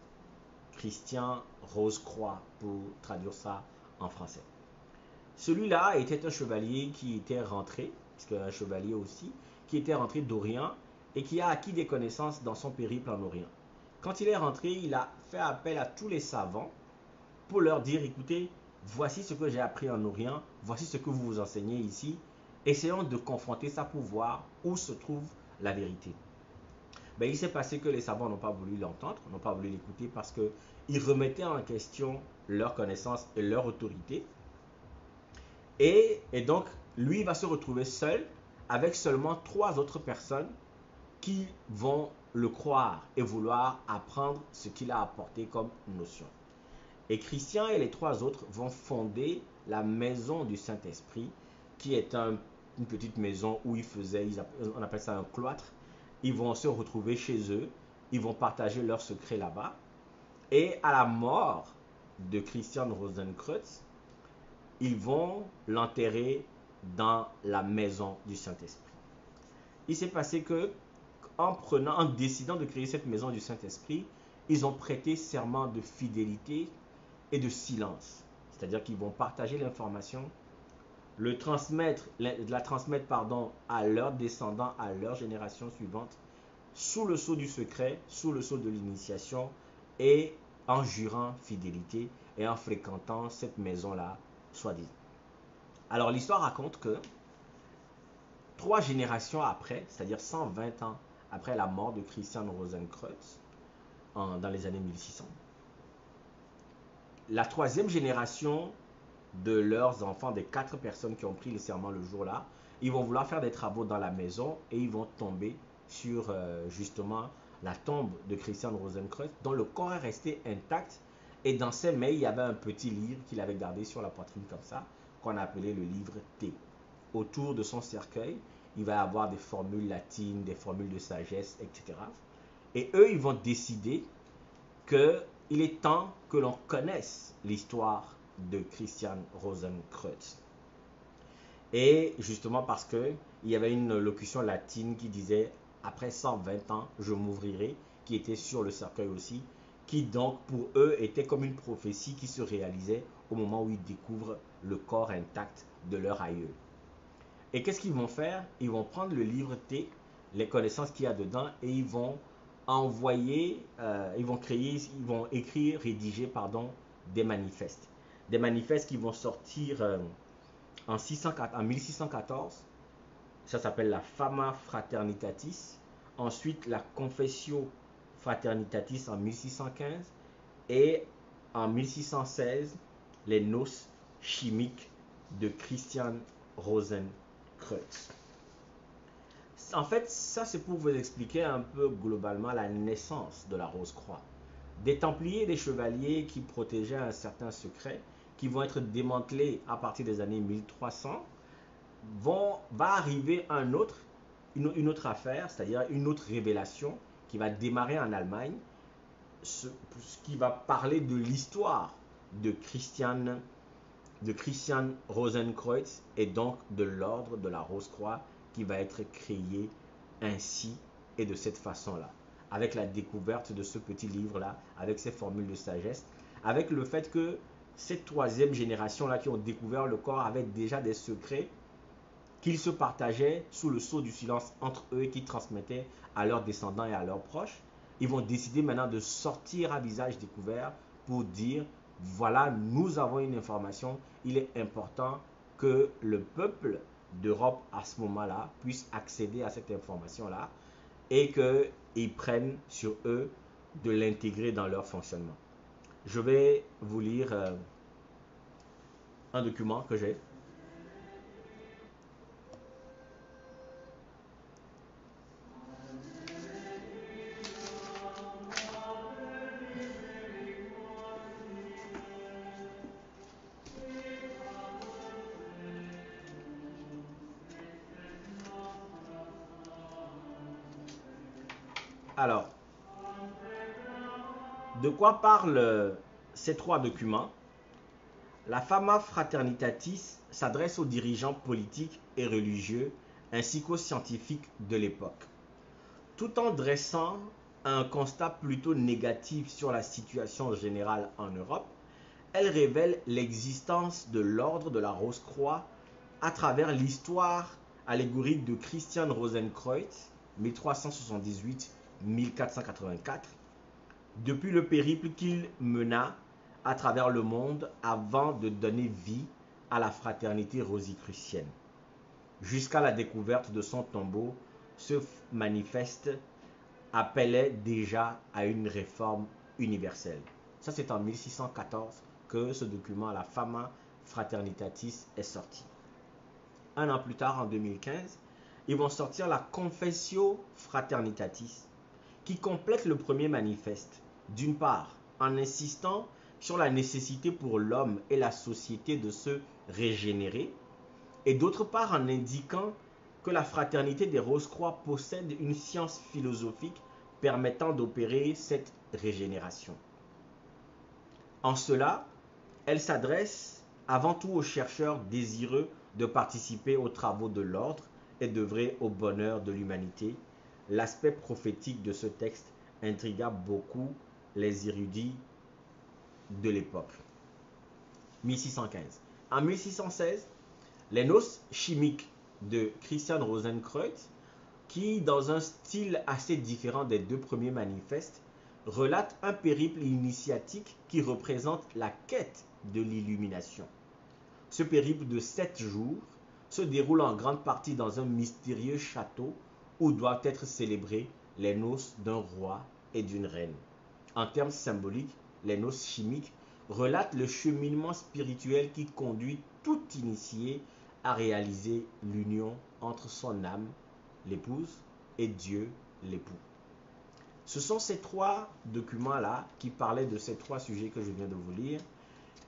S1: Christian Rose-Croix, pour traduire ça en français. Celui-là était un chevalier qui était rentré, puisque un chevalier aussi, qui était rentré d'Orient et qui a acquis des connaissances dans son périple en Orient. Quand il est rentré, il a fait appel à tous les savants pour leur dire, écoutez, voici ce que j'ai appris en Orient, voici ce que vous vous enseignez ici, essayons de confronter ça pour voir où se trouve la vérité. Ben, il s'est passé que les savants n'ont pas voulu l'entendre, n'ont pas voulu l'écouter parce qu'ils remettaient en question leur connaissance et leur autorité. Et donc, lui va se retrouver seul avec seulement 3 autres personnes qui vont le croire et vouloir apprendre ce qu'il a apporté comme notion. Et Christian et les 3 autres vont fonder la maison du Saint-Esprit, qui est une petite maison où on appelle ça un cloître. Ils vont se retrouver chez eux, ils vont partager leurs secrets là-bas. Et à la mort de Christian Rosenkreuz, ils vont l'enterrer dans la maison du Saint-Esprit. Il s'est passé que, en décidant de créer cette maison du Saint-Esprit, ils ont prêté serment de fidélité et de silence. C'est-à-dire qu'ils vont partager l'information, la transmettre à leurs descendants, à leur génération suivante, sous le sceau du secret, sous le sceau de l'initiation, et en jurant fidélité et en fréquentant cette maison-là, soi-disant. Alors l'histoire raconte que 3 générations après, c'est-à-dire 120 ans après la mort de Christian Rosenkreuz, dans les années 1600, la 3e génération de leurs enfants, des 4 personnes qui ont pris le serment le jour-là, ils vont vouloir faire des travaux dans la maison et ils vont tomber sur justement la tombe de Christian Rosenkreuz dont le corps est resté intact et dans ses mains il y avait un petit livre qu'il avait gardé sur la poitrine comme ça qu'on appelait le livre T. Autour de son cercueil, il va y avoir des formules latines, des formules de sagesse, etc. Et eux, ils vont décider qu'il est temps que l'on connaisse l'histoire de Christian Rosenkreuz. Et justement parce qu'il y avait une locution latine qui disait « Après 120 ans, je m'ouvrirai », qui était sur le cercueil aussi, qui donc pour eux était comme une prophétie qui se réalisait au moment où ils découvrent le corps intact de leur aïeul. Et qu'est-ce qu'ils vont faire? Ils vont prendre le livre T, les connaissances qu'il y a dedans, et ils vont envoyer, ils vont écrire, rédiger, pardon, des manifestes. Des manifestes qui vont sortir en 1614. Ça s'appelle la Fama Fraternitatis. Ensuite, la Confessio Fraternitatis en 1615. Et en 1616, les Noces chimiques de Christian Rosenkreuz. En fait, ça c'est pour vous expliquer un peu globalement la naissance de la Rose-Croix. Des Templiers et des Chevaliers qui protégeaient un certain secret, qui vont être démantelés à partir des années 1300, va arriver une autre affaire, c'est-à-dire une autre révélation qui va démarrer en Allemagne, ce qui va parler de l'histoire de Christian Rosenkreuz et donc de l'ordre de la Rose-Croix qui va être créé ainsi et de cette façon-là. Avec la découverte de ce petit livre-là, avec ses formules de sagesse, avec le fait que cette troisième génération-là qui ont découvert le corps avait déjà des secrets qu'ils se partageaient sous le sceau du silence entre eux et qui transmettaient à leurs descendants et à leurs proches. Ils vont décider maintenant de sortir à visage découvert pour dire voilà, nous avons une information, il est important que le peuple d'Europe à ce moment-là puisse accéder à cette information-là et qu'ils prennent sur eux de l'intégrer dans leur fonctionnement. Je vais vous lire un document que j'ai. Alors, de quoi parlent ces trois documents? La Fama Fraternitatis s'adresse aux dirigeants politiques et religieux ainsi qu'aux scientifiques de l'époque. Tout en dressant un constat plutôt négatif sur la situation générale en Europe, elle révèle l'existence de l'ordre de la Rose-Croix à travers l'histoire allégorique de Christian Rosenkreuz, 1378-1484, depuis le périple qu'il mena à travers le monde avant de donner vie à la fraternité rosicrucienne. Jusqu'à la découverte de son tombeau, ce manifeste appelait déjà à une réforme universelle. Ça, c'est en 1614 que ce document, la Fama Fraternitatis, est sorti. Un an plus tard, en 2015, ils vont sortir la Confessio Fraternitatis, qui complète le premier manifeste, d'une part en insistant sur la nécessité pour l'homme et la société de se régénérer, et d'autre part en indiquant que la fraternité des Rose-Croix possède une science philosophique permettant d'opérer cette régénération. En cela, elle s'adresse avant tout aux chercheurs désireux de participer aux travaux de l'ordre et d'œuvrer au bonheur de l'humanité. L'aspect prophétique de ce texte intrigua beaucoup les érudits de l'époque. 1615. En 1616, les noces chimiques de Christian Rosenkreuz, qui, dans un style assez différent des deux premiers manifestes, relate un périple initiatique qui représente la quête de l'illumination. Ce périple de 7 jours se déroule en grande partie dans un mystérieux château où doivent être célébrées les noces d'un roi et d'une reine. En termes symboliques, les noces chimiques relatent le cheminement spirituel qui conduit tout initié à réaliser l'union entre son âme, l'épouse, et Dieu, l'époux. Ce sont ces trois documents-là qui parlaient de ces trois sujets que je viens de vous lire,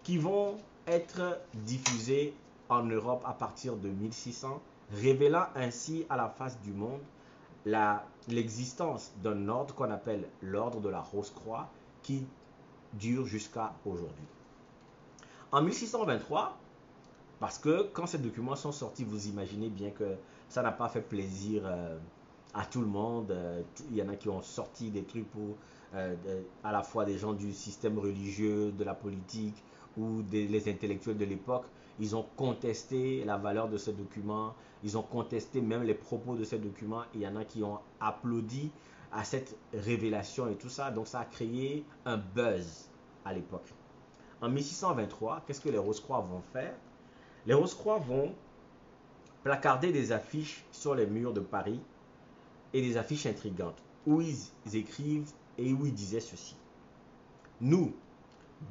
S1: qui vont être diffusés en Europe à partir de 1600, révélant ainsi à la face du monde l'existence d'un ordre qu'on appelle l'ordre de la Rose-Croix, qui dure jusqu'à aujourd'hui. En 1623, parce que quand ces documents sont sortis, vous imaginez bien que ça n'a pas fait plaisir à tout le monde. Il y en a qui ont sorti des trucs pour à la fois des gens du système religieux, de la politique ou les intellectuels de l'époque. Ils ont contesté la valeur de ces documents. Ils ont contesté même les propos de ces documents. Il y en a qui ont applaudi à cette révélation et tout ça. Donc ça a créé un buzz à l'époque. En 1623, qu'est-ce que les Rose-Croix vont faire? Les Rose-Croix vont placarder des affiches sur les murs de Paris et des affiches intrigantes où ils écrivent et où ils disaient ceci. Nous,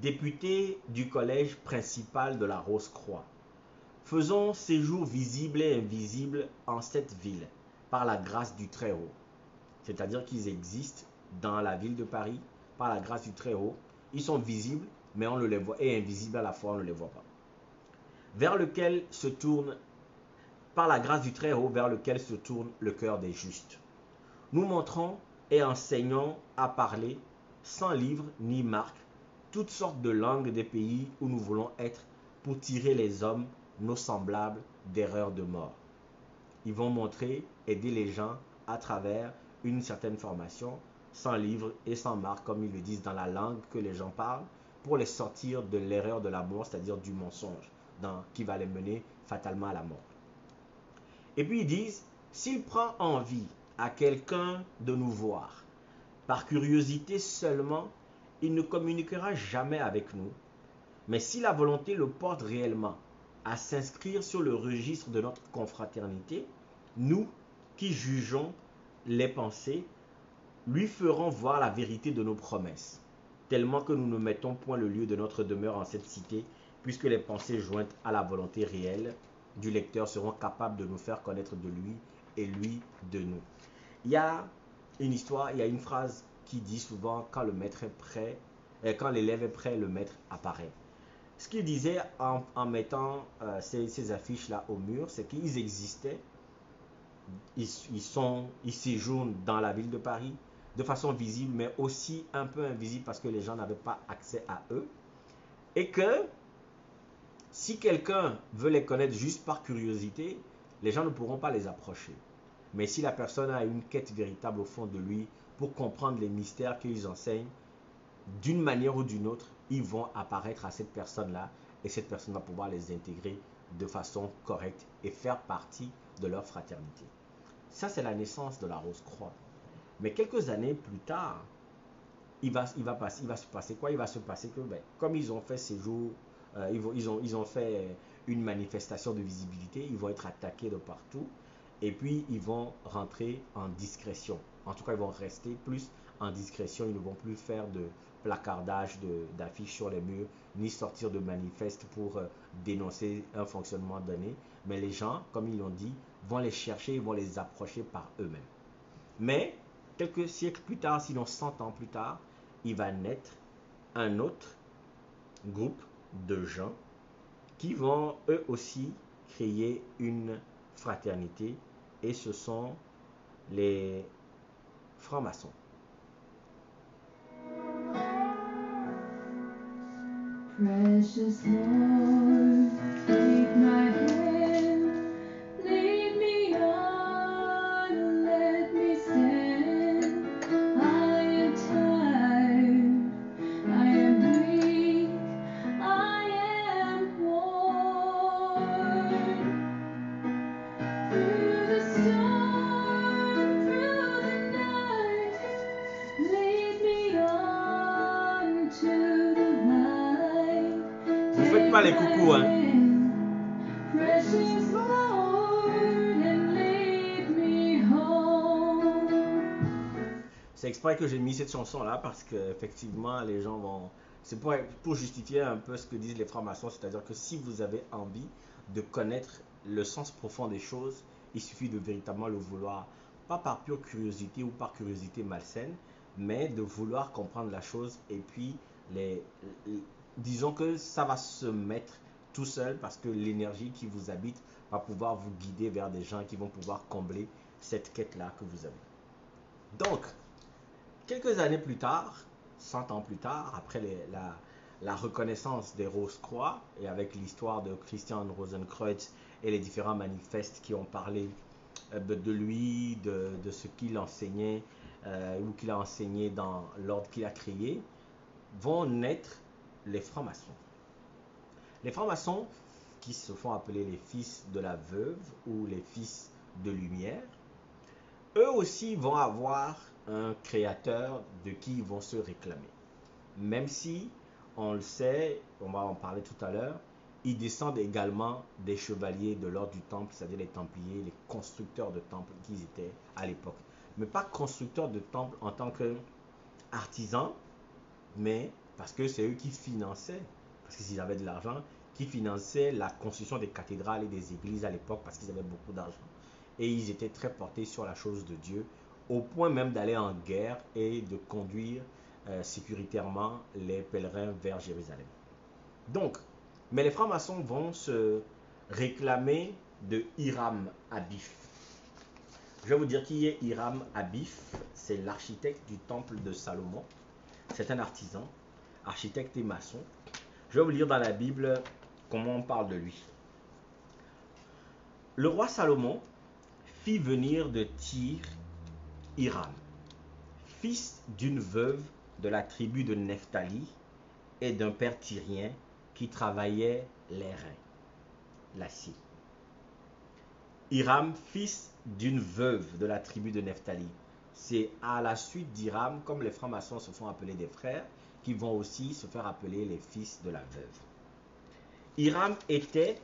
S1: députés du collège principal de la Rose-Croix, faisons séjour visible et invisible en cette ville par la grâce du Très-Haut. C'est-à-dire qu'ils existent dans la ville de Paris par la grâce du Très-Haut. Ils sont visibles, mais on ne les voit, et invisibles à la fois, on ne les voit pas. Vers lequel se tourne, par la grâce du Très-Haut, vers lequel se tourne le cœur des justes. Nous montrons et enseignons à parler, sans livre ni marque, toutes sortes de langues des pays où nous voulons être pour tirer les hommes, nos semblables, d'erreurs de mort. Ils vont montrer, aider les gens à travers une certaine formation, sans livre et sans marque, comme ils le disent dans la langue que les gens parlent, pour les sortir de l'erreur de la mort, c'est-à-dire du mensonge, qui va les mener fatalement à la mort. Et puis ils disent, s'il prend envie à quelqu'un de nous voir, par curiosité seulement, il ne communiquera jamais avec nous. Mais si la volonté le porte réellement à s'inscrire sur le registre de notre confraternité, nous qui jugeons les pensées, lui ferons voir la vérité de nos promesses, tellement que nous ne mettons point le lieu de notre demeure en cette cité, puisque les pensées jointes à la volonté réelle du lecteur seront capables de nous faire connaître de lui et lui de nous. Il y a une histoire, il y a une phrase qui dit souvent quand le maître est prêt, quand l'élève est prêt, le maître apparaît. Ce qu'il disait en mettant ces affiches-là au mur, c'est qu'ils existaient, ils séjournent dans la ville de Paris de façon visible, mais aussi un peu invisible parce que les gens n'avaient pas accès à eux. Et que si quelqu'un veut les connaître juste par curiosité, les gens ne pourront pas les approcher. Mais si la personne a une quête véritable au fond de lui pour comprendre les mystères qu'ils enseignent, d'une manière ou d'une autre, ils vont apparaître à cette personne-là et cette personne va pouvoir les intégrer de façon correcte et faire partie de leur fraternité. Ça, c'est la naissance de la Rose-Croix. Mais quelques années plus tard, il va se passer quoi? Il va se passer que, comme ils ont fait séjour, ils ont fait une manifestation de visibilité, ils vont être attaqués de partout. Et puis, ils vont rentrer en discrétion. En tout cas, ils vont rester plus en discrétion. Ils ne vont plus faire de placardage d'affiches sur les murs, ni sortir de manifestes pour dénoncer un fonctionnement donné. Mais les gens, comme ils l'ont dit, vont les chercher, ils vont les approcher par eux-mêmes. Mais, quelques siècles plus tard, sinon 100 ans plus tard, il va naître un autre groupe de gens qui vont eux aussi créer une fraternité. Et ce sont les francs-maçons. Precious Lord, take my hand, lead me on, let me stand. I am tired, I am weak, I am worn. Through the storm, through the night, lead me on to the light. Vous faites pas les coucous, hein? Precious Lord, and lead me home. C'est exprès que j'ai mis cette chanson là parce que effectivement les gens vont. C'est pour justifier un peu ce que disent les francs-maçons, c'est-à-dire que si vous avez envie de connaître le sens profond des choses, il suffit de véritablement le vouloir, pas par pure curiosité ou par curiosité malsaine, mais de vouloir comprendre la chose et puis disons que ça va se mettre tout seul parce que l'énergie qui vous habite va pouvoir vous guider vers des gens qui vont pouvoir combler cette quête-là que vous avez. Donc, quelques années plus tard, 100 ans plus tard, après la reconnaissance des Rose-Croix et avec l'histoire de Christian Rosenkreuz et les différents manifestes qui ont parlé de lui, de ce qu'il enseignait ou qu'il a enseigné dans l'ordre qu'il a créé, vont naître les francs-maçons. Les francs-maçons, qui se font appeler les fils de la veuve ou les fils de lumière, eux aussi vont avoir un créateur de qui ils vont se réclamer. Même si, on le sait, on va en parler tout à l'heure, ils descendent également des chevaliers de l'ordre du temple, c'est-à-dire les templiers, les constructeurs de temples qu'ils étaient à l'époque. Mais pas constructeurs de temples en tant qu'artisans, mais parce que c'est eux qui finançaient, parce qu'ils avaient de l'argent, qui finançaient la construction des cathédrales et des églises à l'époque parce qu'ils avaient beaucoup d'argent. Et ils étaient très portés sur la chose de Dieu, au point même d'aller en guerre et de conduire sécuritairement les pèlerins vers Jérusalem. Donc, mais les francs-maçons vont se réclamer de Hiram Abif. Je vais vous dire qui est Hiram Abif. C'est l'architecte du temple de Salomon. C'est un artisan, architecte et maçon. Je vais vous lire dans la Bible comment on parle de lui. Le roi Salomon fit venir de Tyr Hiram, fils d'une veuve de la tribu de Nephtali et d'un père tyrien qui travaillait les reins, l'acier. Hiram, fils d'une veuve de la tribu de Nephtali. C'est à la suite d'Hiram, comme les francs-maçons se font appeler des frères, qui vont aussi se faire appeler les fils de la veuve. Hiram était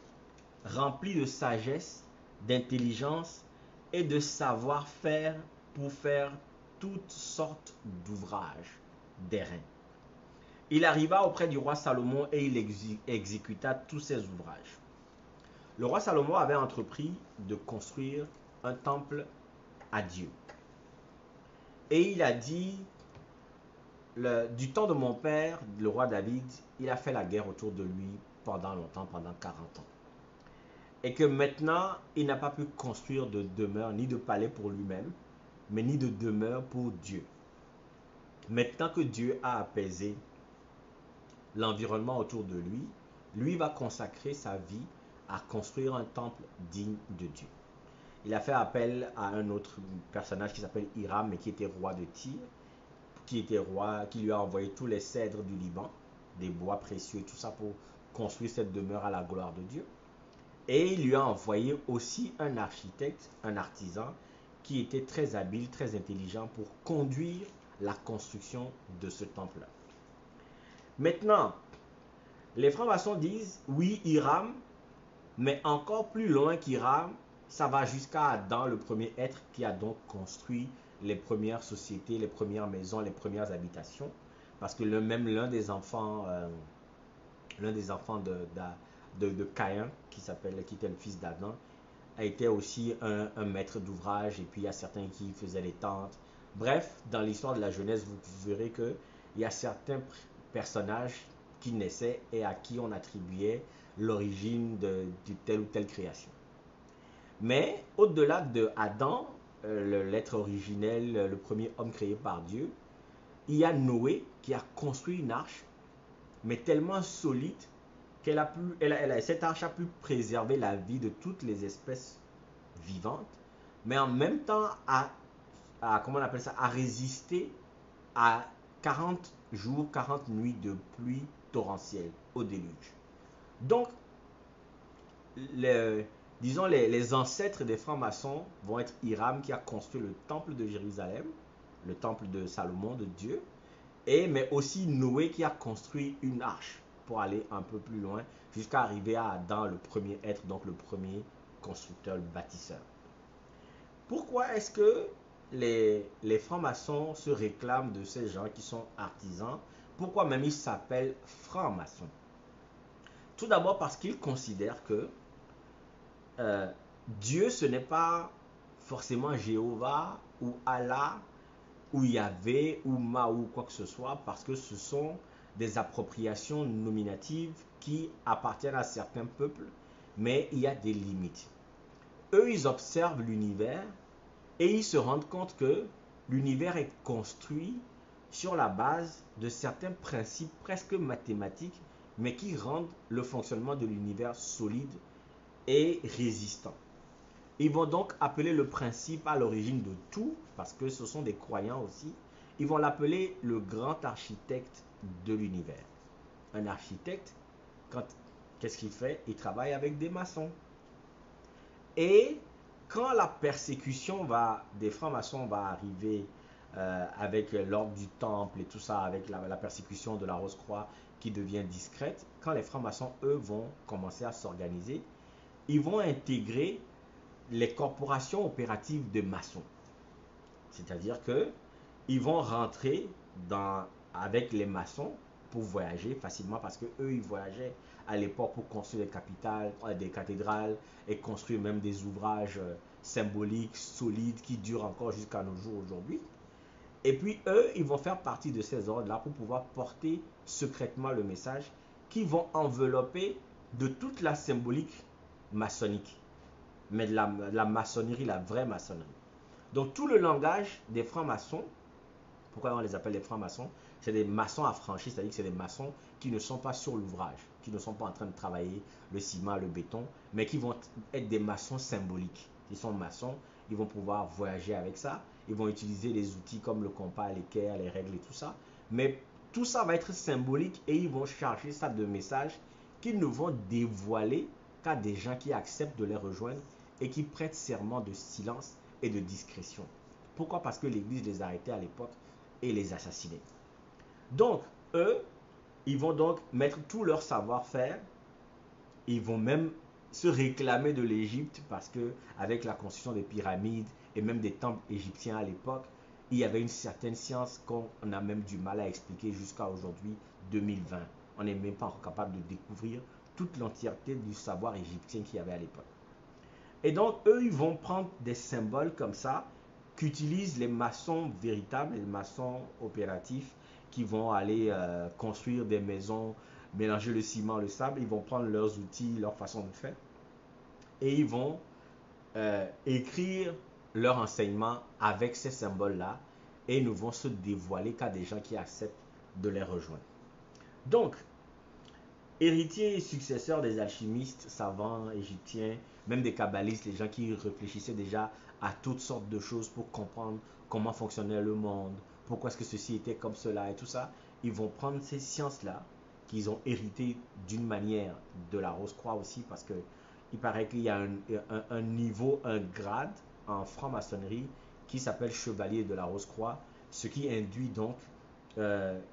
S1: rempli de sagesse, d'intelligence et de savoir-faire pour faire toutes sortes d'ouvrages d'airain. Il arriva auprès du roi Salomon et il exécuta tous ses ouvrages. Le roi Salomon avait entrepris de construire un temple à Dieu. Et il a dit, du temps de mon père, le roi David, il a fait la guerre autour de lui pendant longtemps, pendant 40 ans. Et que maintenant, il n'a pas pu construire de demeure, ni de palais pour lui-même, mais ni de demeure pour Dieu. Maintenant que Dieu a apaisé l'environnement autour de lui, lui va consacrer sa vie à construire un temple digne de Dieu. Il a fait appel à un autre personnage qui s'appelle Hiram, mais qui était roi de Tyr, qui lui a envoyé tous les cèdres du Liban, des bois précieux et tout ça pour construire cette demeure à la gloire de Dieu. Et il lui a envoyé aussi un architecte, un artisan, qui était très habile, très intelligent pour conduire la construction de ce temple-là. Maintenant, les francs-maçons disent, oui, Hiram, mais encore plus loin qu'Hiram, ça va jusqu'à Adam, le premier être qui a donc construit les premières sociétés, les premières maisons, les premières habitations. Parce que même l'un des enfants de Caïn, qui était le fils d'Adam, a été aussi un maître d'ouvrage. Et puis il y a certains qui faisaient les tentes. Bref, dans l'histoire de la Genèse, vous verrez qu'il y a certains personnages qui naissaient et à qui on attribuait l'origine de telle ou telle création. Mais au-delà de Adam, l'être originel, le premier homme créé par Dieu, il y a Noé qui a construit une arche, mais tellement solide cette arche a pu préserver la vie de toutes les espèces vivantes, mais en même temps comment on appelle ça, à résister à 40 jours, 40 nuits de pluie torrentielle au déluge. Donc, disons les ancêtres des francs-maçons vont être Hiram qui a construit le temple de Jérusalem, le temple de Salomon, de Dieu, mais aussi Noé qui a construit une arche pour aller un peu plus loin jusqu'à arriver à Adam, le premier être, donc le premier constructeur, le bâtisseur. Pourquoi est-ce que les francs-maçons se réclament de ces gens qui sont artisans? Pourquoi même ils s'appellent francs-maçons? Tout d'abord parce qu'ils considèrent que euh, Dieu, ce n'est pas forcément Jéhovah ou Allah ou Yahvé ou Ma ou quoi que ce soit, parce que ce sont des appropriations nominatives qui appartiennent à certains peuples, mais il y a des limites. Eux, ils observent l'univers et ils se rendent compte que l'univers est construit sur la base de certains principes presque mathématiques, mais qui rendent le fonctionnement de l'univers solide et résistant. Ils vont donc appeler le principe à l'origine de tout, parce que ce sont des croyants aussi. Ils vont l'appeler le grand architecte de l'univers. Un architecte, qu'est-ce qu'il fait? Il travaille avec des maçons. Et quand la persécution des francs-maçons va arriver avec l'ordre du temple et tout ça, avec la persécution de la Rose-Croix qui devient discrète, quand les francs-maçons, eux, vont commencer à s'organiser, ils vont intégrer les corporations opératives de maçons. C'est-à-dire que ils vont rentrer avec les maçons pour voyager facilement parce que eux ils voyageaient à l'époque pour construire des cathédrales et construire même des ouvrages symboliques, solides qui durent encore jusqu'à nos jours aujourd'hui. Et puis eux, ils vont faire partie de ces ordres-là pour pouvoir porter secrètement le message qui vont envelopper de toute la symbolique maçonnique, mais de la maçonnerie, la vraie maçonnerie. Donc tout le langage des francs-maçons, pourquoi on les appelle les francs-maçons? C'est des maçons affranchis, c'est-à-dire que c'est des maçons qui ne sont pas sur l'ouvrage, qui ne sont pas en train de travailler le ciment, le béton, mais qui vont être des maçons symboliques. Ils sont maçons, ils vont pouvoir voyager avec ça, ils vont utiliser les outils comme le compas, l'équerre, les règles et tout ça, mais tout ça va être symbolique et ils vont charger ça de messages qu'ils ne vont dévoiler qu'à des gens qui acceptent de les rejoindre et qui prêtent serment de silence et de discrétion. Pourquoi? Parce que l'Église les arrêtait à l'époque et les assassinait. Donc, eux, ils vont donc mettre tout leur savoir-faire. Ils vont même se réclamer de l'Égypte parce que avec la construction des pyramides et même des temples égyptiens à l'époque, il y avait une certaine science qu'on a même du mal à expliquer jusqu'à aujourd'hui, 2020. On n'est même pas encore capable de découvrir toute l'entièreté du savoir égyptien qu'il y avait à l'époque. Et donc, eux, ils vont prendre des symboles comme ça qu'utilisent les maçons véritables, les maçons opératifs, qui vont aller construire des maisons, mélanger le ciment, le sable. Ils vont prendre leurs outils, leur façon de faire, et ils vont écrire leur enseignement avec ces symboles-là, et ils ne vont se dévoiler qu'à des gens qui acceptent de les rejoindre. Donc, héritiers et successeurs des alchimistes, savants égyptiens, même des kabbalistes, les gens qui réfléchissaient déjà à toutes sortes de choses pour comprendre comment fonctionnait le monde, pourquoi est-ce que ceci était comme cela et tout ça, ils vont prendre ces sciences-là qu'ils ont héritées d'une manière de la Rose-Croix aussi, parce que il paraît qu'il y a un niveau, un grade en franc-maçonnerie qui s'appelle chevalier de la Rose-Croix, ce qui induit donc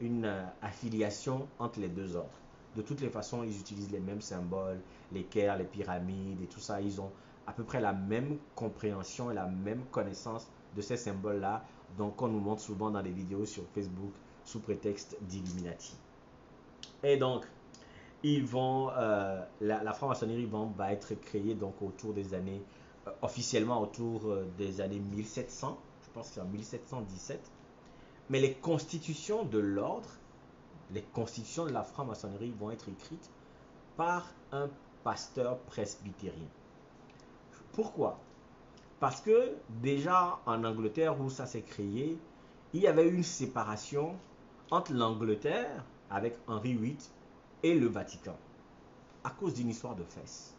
S1: une affiliation entre les deux ordres. De toutes les façons, ils utilisent les mêmes symboles, l'équerre, les pyramides et tout ça. Ils ont à peu près la même compréhension et la même connaissance de ces symboles-là, donc on nous montre souvent dans les vidéos sur Facebook sous prétexte d'Illuminati. Et donc, la franc-maçonnerie va être créée donc autour des années, officiellement autour des années 1700, je pense que c'est en 1717. Mais les constitutions de l'ordre, les constitutions de la franc-maçonnerie vont être écrites par un pasteur presbytérien. Pourquoi? Parce que déjà en Angleterre où ça s'est créé, il y avait une séparation entre l'Angleterre avec Henri VIII et le Vatican à cause d'une histoire de fesses.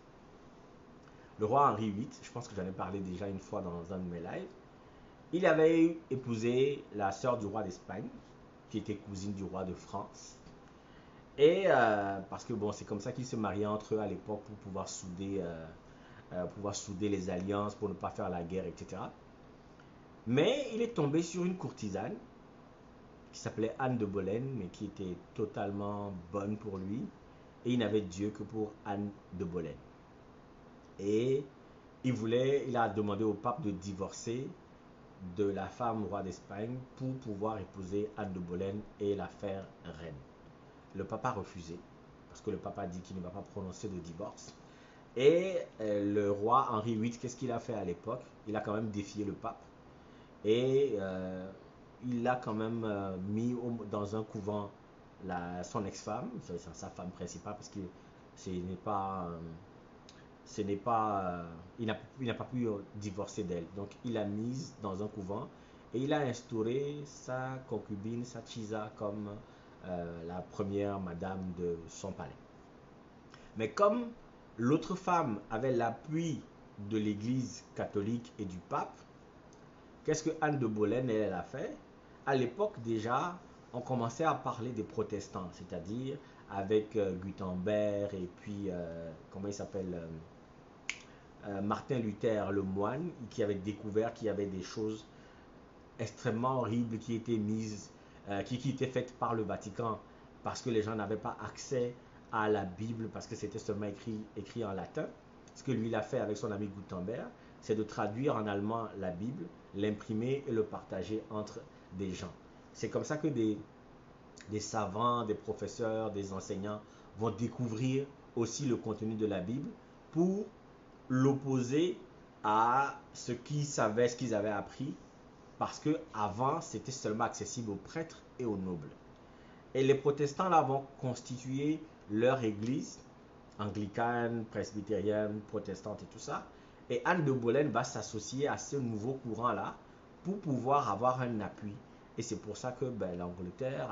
S1: Le roi Henri VIII, je pense que j'en ai parlé déjà une fois dans un de mes lives, il avait épousé la sœur du roi d'Espagne, qui était cousine du roi de France. Et parce que bon, c'est comme ça qu'ils se mariaient entre eux à l'époque pour pouvoir souder les alliances, pour ne pas faire la guerre, etc. Mais il est tombé sur une courtisane qui s'appelait Anne de Boleyn, mais qui était totalement bonne pour lui. Et il n'avait Dieu que pour Anne de Boleyn. Et il a demandé au pape de divorcer de la femme roi d'Espagne pour pouvoir épouser Anne de Boleyn et la faire reine. Le pape a refusé, parce que le pape a dit qu'il ne va pas prononcer de divorce. Et le roi Henri VIII, qu'est-ce qu'il a fait à l'époque? Il a quand même défié le pape. Et il l'a quand même mis dans un couvent son ex-femme, sa femme principale, parce que ce n'est pas, il n'a pas pu divorcer d'elle. Donc il l'a mise dans un couvent et il a instauré sa concubine, sa Chisa, comme la première madame de son palais. Mais comme l'autre femme avait l'appui de l'Église catholique et du pape, qu'est-ce que Anne de Boleyn, elle a fait? À l'époque déjà, on commençait à parler des protestants, c'est-à-dire avec Gutenberg et puis, comment il s'appelle, Martin Luther, le moine, qui avait découvert qu'il y avait des choses extrêmement horribles qui étaient mises, qui étaient faites par le Vatican, parce que les gens n'avaient pas accès à la Bible, parce que c'était seulement écrit en latin. Ce que lui il a fait avec son ami Gutenberg, c'est de traduire en allemand la Bible, l'imprimer et le partager entre des gens. C'est comme ça que des savants, des professeurs, des enseignants vont découvrir aussi le contenu de la Bible pour l'opposer à ce qu'ils savaient, ce qu'ils avaient appris, parce que avant c'était seulement accessible aux prêtres et aux nobles. Et les protestants là vont constituer leur église anglicane, presbytérienne, protestante et tout ça. Et Anne de Boleyn va s'associer à ce nouveau courant là pour pouvoir avoir un appui. Et c'est pour ça que l'Angleterre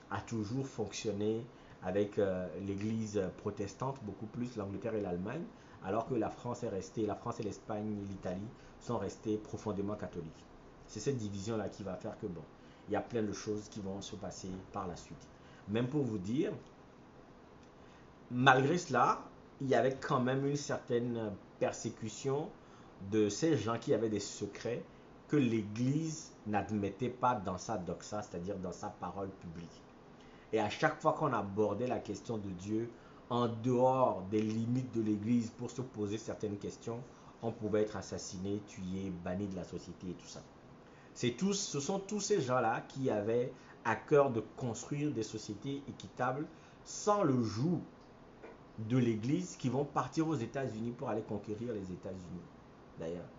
S1: a toujours fonctionné avec l'église protestante, beaucoup plus l'Angleterre et l'Allemagne, alors que la France et l'Espagne et l'Italie sont restés profondément catholiques. C'est cette division-là qui va faire que il y a plein de choses qui vont se passer par la suite. Même pour vous dire, malgré cela, il y avait quand même une certaine persécution de ces gens qui avaient des secrets que l'Église n'admettait pas dans sa doxa, c'est-à-dire dans sa parole publique. Et à chaque fois qu'on abordait la question de Dieu, en dehors des limites de l'Église pour se poser certaines questions, on pouvait être assassiné, tué, banni de la société et tout ça. Ce sont tous ces gens-là qui avaient à cœur de construire des sociétés équitables sans le joug de l'Église, qui vont partir aux États-Unis pour aller conquérir les États-Unis. D'ailleurs,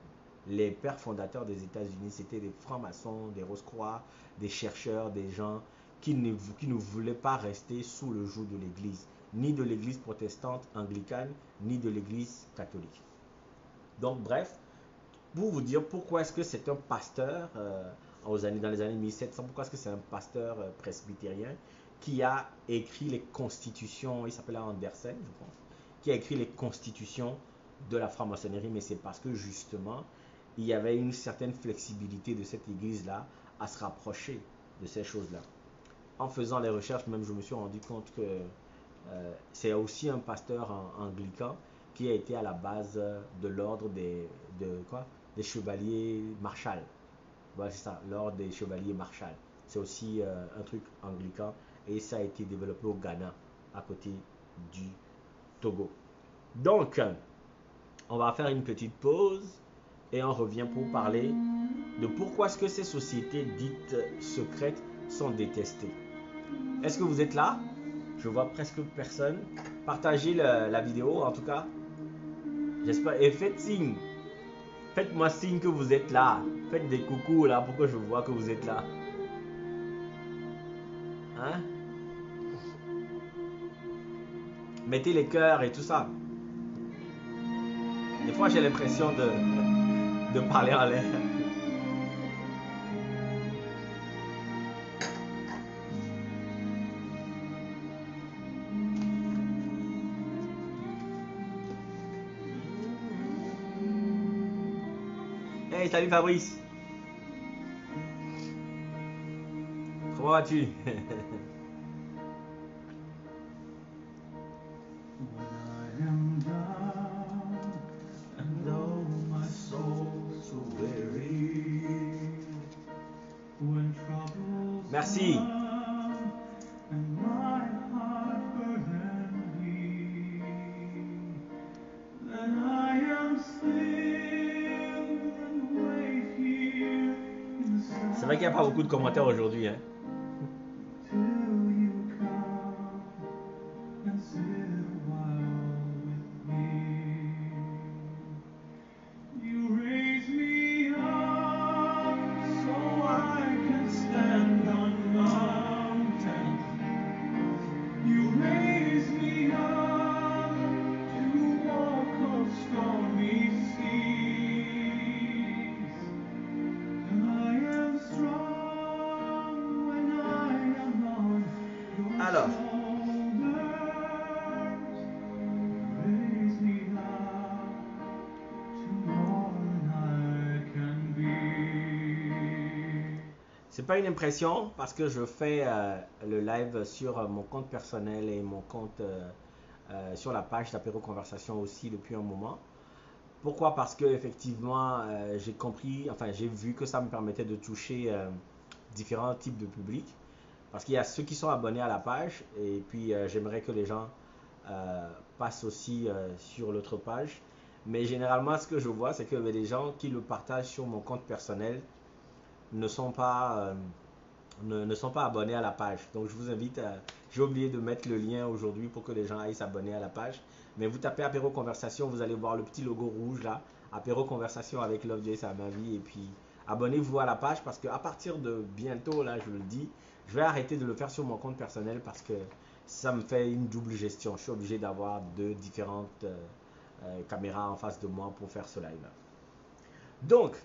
S1: les pères fondateurs des États-Unis, c'était des francs-maçons, des Rose-Croix, des chercheurs, des gens qui ne voulaient pas rester sous le joug de l'Église, ni de l'Église protestante anglicane, ni de l'Église catholique. Donc bref, pour vous dire pourquoi est-ce que c'est un pasteur, dans les années 1700, pourquoi est-ce que c'est un pasteur presbytérien qui a écrit les constitutions, il s'appelait Andersen, je pense, qui a écrit les constitutions de la franc-maçonnerie, mais c'est parce que justement, il y avait une certaine flexibilité de cette église-là à se rapprocher de ces choses-là. En faisant les recherches, même je me suis rendu compte que c'est aussi un pasteur anglican qui a été à la base de l'ordre des chevaliers Marshall. Voilà, c'est ça, l'ordre des chevaliers Marshall. C'est aussi un truc anglican et ça a été développé au Ghana, à côté du Togo. Donc, on va faire une petite pause et on revient pour parler de pourquoi est-ce que ces sociétés dites secrètes sont détestées. Est-ce que vous êtes là? Je vois presque personne. Partagez la vidéo en tout cas. J'espère. Et faites signe. Faites-moi signe que vous êtes là. Faites des coucous là pour que je vois que vous êtes là. Hein? Mettez les cœurs et tout ça. Des fois j'ai l'impression de parler en l'air. Hey, salut Fabrice. Comment vas-tu? Merci. C'est vrai qu'il n'y a pas beaucoup de commentaires aujourd'hui. Hein. C'est pas une impression parce que je fais le live sur mon compte personnel et mon compte sur la page d'Apéro Conversation aussi depuis un moment. Pourquoi? Parce que effectivement, j'ai compris, enfin j'ai vu que ça me permettait de toucher différents types de publics. Parce qu'il y a ceux qui sont abonnés à la page et puis j'aimerais que les gens passent aussi sur l'autre page. Mais généralement, ce que je vois, c'est que les gens qui le partagent sur mon compte personnel ne sont pas, ne sont pas abonnés à la page. Donc je vous invite à... J'ai oublié de mettre le lien aujourd'hui pour que les gens aillent s'abonner à la page. Mais vous tapez Apéro Conversation, vous allez voir le petit logo rouge là. Apéro Conversation avec Love Joyce à ma vie. Et puis abonnez-vous à la page parce qu'à partir de bientôt, là je le dis, je vais arrêter de le faire sur mon compte personnel parce que ça me fait une double gestion. Je suis obligé d'avoir deux différentes caméras en face de moi pour faire ce live. Donc,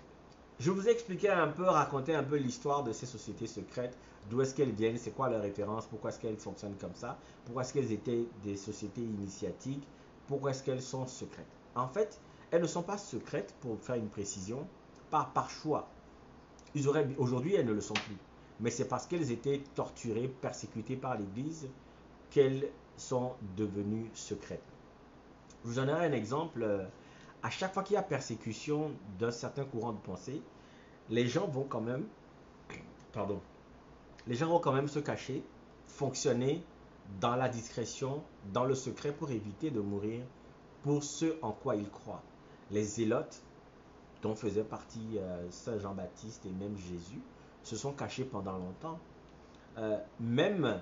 S1: je vous ai expliqué un peu, raconté un peu l'histoire de ces sociétés secrètes, d'où est-ce qu'elles viennent, c'est quoi leur référence, pourquoi est-ce qu'elles fonctionnent comme ça, pourquoi est-ce qu'elles étaient des sociétés initiatiques, pourquoi est-ce qu'elles sont secrètes. En fait, elles ne sont pas secrètes, pour faire une précision, par choix. Aujourd'hui, elles ne le sont plus. Mais c'est parce qu'elles étaient torturées, persécutées par l'Église qu'elles sont devenues secrètes. Je vous donnerai un exemple. À chaque fois qu'il y a persécution d'un certain courant de pensée, les gens vont quand même, pardon, les gens vont quand même se cacher, fonctionner dans la discrétion, dans le secret pour éviter de mourir pour ce en quoi ils croient. Les zélotes, dont faisait partie Saint Jean-Baptiste et même Jésus, se sont cachés pendant longtemps. Même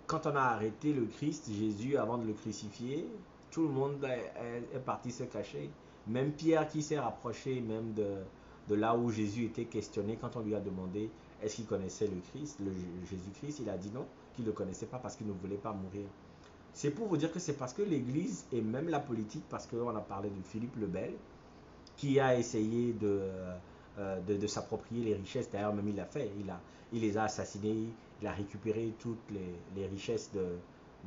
S1: quand on a arrêté le Christ, Jésus, avant de le crucifier, tout le monde est parti se cacher. Même Pierre qui s'est rapproché même de là où Jésus était questionné quand on lui a demandé est-ce qu'il connaissait le Christ, le Jésus-Christ, il a dit non, qu'il ne le connaissait pas parce qu'il ne voulait pas mourir. C'est pour vous dire que c'est parce que l'Église et même la politique, parce qu'on a parlé de Philippe le Bel, qui a essayé de s'approprier les richesses. D'ailleurs, même il l'a fait. Il les a assassinés. Il a récupéré toutes les richesses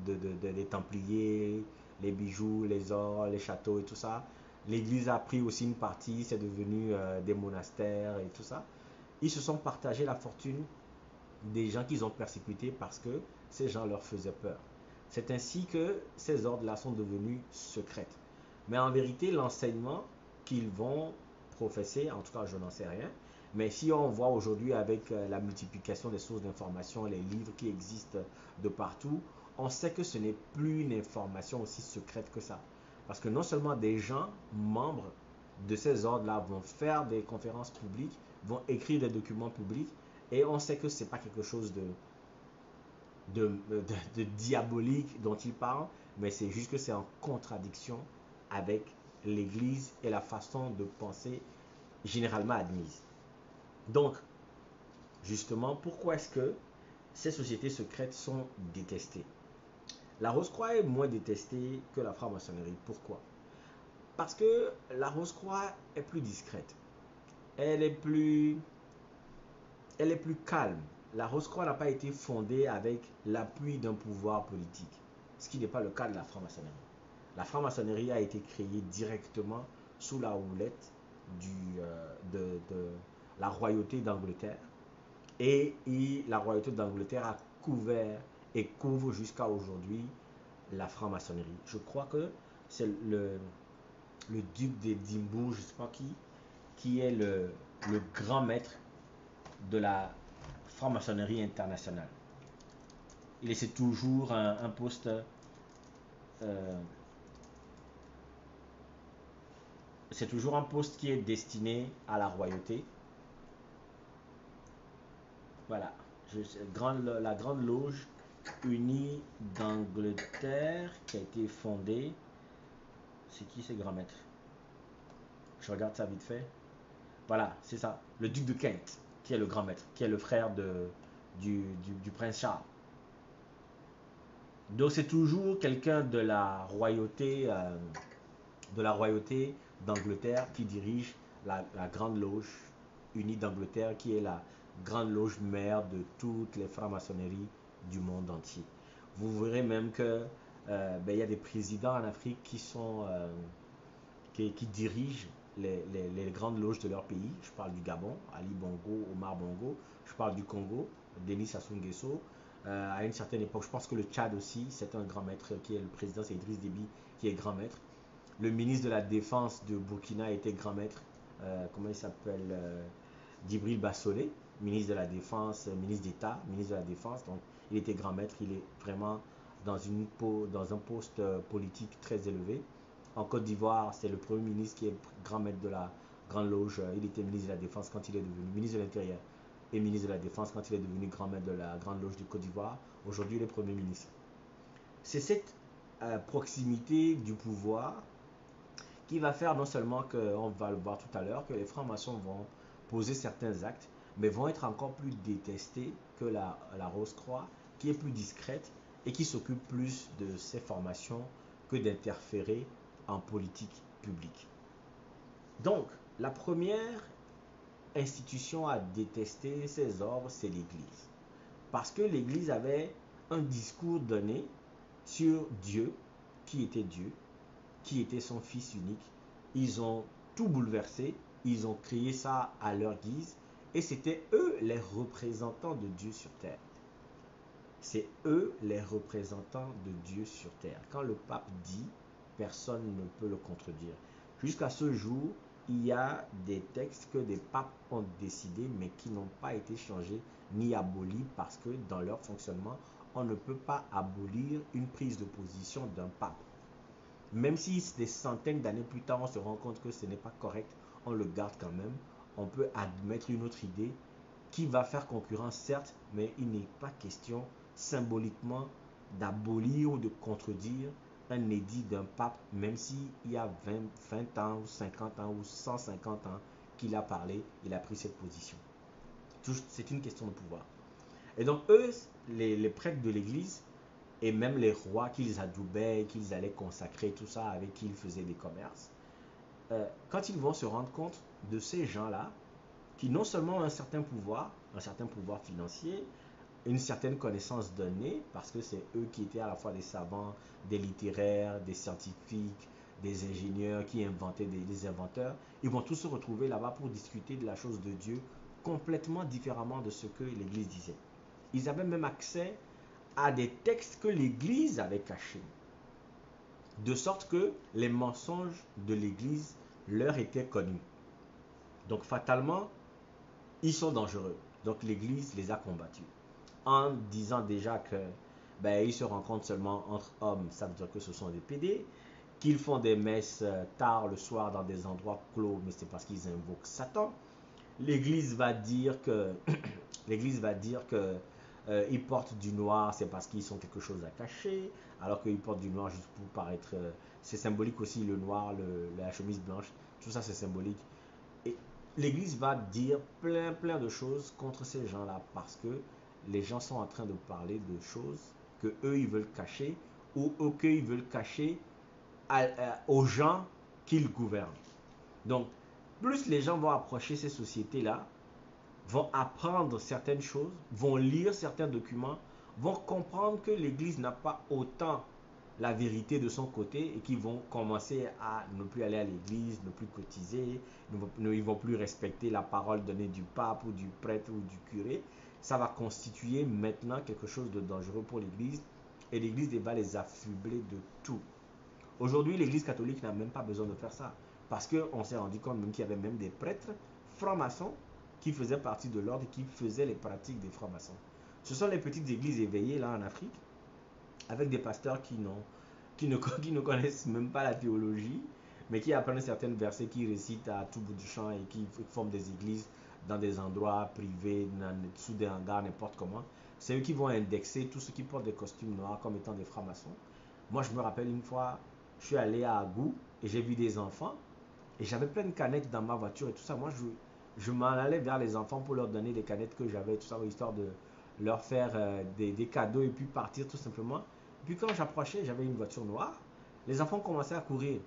S1: des Templiers, les bijoux, les ors, les châteaux et tout ça. L'Église a pris aussi une partie. C'est devenu des monastères et tout ça. Ils se sont partagés la fortune des gens qu'ils ont persécutés parce que ces gens leur faisaient peur. C'est ainsi que ces ordres-là sont devenus secrètes. Mais en vérité, l'enseignement qu'ils vont professer, en tout cas je n'en sais rien, mais si on voit aujourd'hui avec la multiplication des sources d'information, les livres qui existent de partout, on sait que ce n'est plus une information aussi secrète que ça. Parce que non seulement des gens, membres de ces ordres-là, vont faire des conférences publiques, vont écrire des documents publics, et on sait que ce n'est pas quelque chose de diabolique dont ils parlent, mais c'est juste que c'est en contradiction avec l'Église et la façon de penser généralement admise. Donc, justement, pourquoi est-ce que ces sociétés secrètes sont détestées? La Rose-Croix est moins détestée que la franc-maçonnerie. Pourquoi? Parce que la Rose-Croix est plus discrète. Elle est plus calme. La Rose-Croix n'a pas été fondée avec l'appui d'un pouvoir politique, ce qui n'est pas le cas de la franc-maçonnerie. La franc-maçonnerie a été créée directement sous la houlette de la royauté d'Angleterre. Et la royauté d'Angleterre a couvert et couvre jusqu'à aujourd'hui la franc-maçonnerie. Je crois que c'est le duc d'Édimbourg, je ne sais pas qui est le grand maître de la franc-maçonnerie internationale. Il essaie toujours un poste c'est toujours un poste qui est destiné à la royauté. Voilà. La Grande Loge Unie d'Angleterre qui a été fondée. C'est qui ces grands maîtres? Je regarde ça vite fait. Voilà, c'est ça. Le duc de Kent, qui est le grand maître, qui est le frère du prince Charles. Donc c'est toujours quelqu'un de la royauté d'Angleterre qui dirige la Grande Loge Unie d'Angleterre, qui est la grande loge mère de toutes les francs-maçonneries du monde entier. Vous verrez même que il y a des présidents en Afrique qui dirigent les grandes loges de leur pays. Je parle du Gabon, Ali Bongo, Omar Bongo. Je parle du Congo, Denis Sassou Nguesso. À une certaine époque, je pense que le Tchad aussi, c'est un grand maître qui est le président, c'est Idriss Déby qui est grand maître. Le ministre de la Défense de Burkina était grand maître. Comment il s'appelle Djibril Bassolé, ministre de la Défense, ministre d'État, ministre de la Défense. Donc, il était grand maître. Il est vraiment dans un poste politique très élevé. En Côte d'Ivoire, c'est le premier ministre qui est grand maître de la Grande Loge. Il était ministre de la Défense quand il est devenu ministre de l'Intérieur et ministre de la Défense quand il est devenu grand maître de la Grande Loge de Côte d'Ivoire. Aujourd'hui, il est premier ministre. C'est cette proximité du pouvoir qui va faire non seulement que, on va le voir tout à l'heure, que les francs-maçons vont poser certains actes, mais vont être encore plus détestés que la Rose-Croix, qui est plus discrète et qui s'occupe plus de ses formations que d'interférer en politique publique. Donc, la première institution à détester ces ordres, c'est l'Église. Parce que l'Église avait un discours donné sur Dieu, qui était son Fils unique. Ils ont tout bouleversé, ils ont créé ça à leur guise, et c'était eux les représentants de Dieu sur terre. C'est eux les représentants de Dieu sur terre. Quand le pape dit, personne ne peut le contredire. Jusqu'à ce jour, il y a des textes que des papes ont décidés, mais qui n'ont pas été changés ni abolis, parce que dans leur fonctionnement, on ne peut pas abolir une prise de position d'un pape. Même si des centaines d'années plus tard, on se rend compte que ce n'est pas correct, on le garde quand même. On peut admettre une autre idée qui va faire concurrence, certes, mais il n'est pas question symboliquement d'abolir ou de contredire un édit d'un pape, même s'il y a 20 ans ou 50 ans ou 150 ans qu'il a parlé, il a pris cette position. C'est une question de pouvoir. Et donc eux, les prêtres de l'église, et même les rois qu'ils adoubaient, qu'ils allaient consacrer, tout ça, avec qui ils faisaient des commerces, quand ils vont se rendre compte de ces gens-là, qui non seulement ont un certain pouvoir financier, une certaine connaissance donnée, parce que c'est eux qui étaient à la fois des savants, des littéraires, des scientifiques, des ingénieurs, qui inventaient des inventeurs, ils vont tous se retrouver là-bas pour discuter de la chose de Dieu complètement différemment de ce que l'Église disait. Ils avaient même accès à des textes que l'Église avait cachés, de sorte que les mensonges de l'Église leur étaient connus. Donc fatalement, ils sont dangereux. Donc l'Église les a combattus en disant déjà que ils se rencontrent seulement entre hommes, ça veut dire que ce sont des pédés, qu'ils font des messes tard le soir dans des endroits clos, mais c'est parce qu'ils invoquent Satan. L'Église va dire que ils portent du noir, c'est parce qu'ils ont quelque chose à cacher, alors qu'ils portent du noir juste pour paraître. C'est symbolique aussi, le noir, la chemise blanche, tout ça c'est symbolique. Et l'Église va dire plein de choses contre ces gens-là, parce que les gens sont en train de parler de choses que eux ils veulent cacher, ou qu'ils veulent cacher aux gens qu'ils gouvernent. Donc, plus les gens vont approcher ces sociétés-là, vont apprendre certaines choses, vont lire certains documents, vont comprendre que l'Église n'a pas autant la vérité de son côté et qu'ils vont commencer à ne plus aller à l'église, ne plus cotiser, ils ne vont plus respecter la parole donnée du pape ou du prêtre ou du curé. Ça va constituer maintenant quelque chose de dangereux pour l'église et l'église va les affubler de tout. Aujourd'hui, l'église catholique n'a même pas besoin de faire ça parce qu'on s'est rendu compte même qu'il y avait même des prêtres francs-maçons qui faisaient partie de l'ordre et qui faisaient les pratiques des francs-maçons. Ce sont les petites églises éveillées là en Afrique, avec des pasteurs qui ne connaissent même pas la théologie, mais qui apprennent certains versets, qui récitent à tout bout du champ et qui forment des églises dans des endroits privés, sous des hangars, n'importe comment. C'est eux qui vont indexer tous ceux qui portent des costumes noirs comme étant des francs-maçons. Moi, je me rappelle une fois, je suis allé à Agou et j'ai vu des enfants et j'avais plein de canettes dans ma voiture et tout ça. Moi, je m'en allais vers les enfants pour leur donner des canettes que j'avais, tout ça, histoire de leur faire des cadeaux et puis partir tout simplement. Puis quand j'approchais, j'avais une voiture noire. Les enfants commençaient à courir.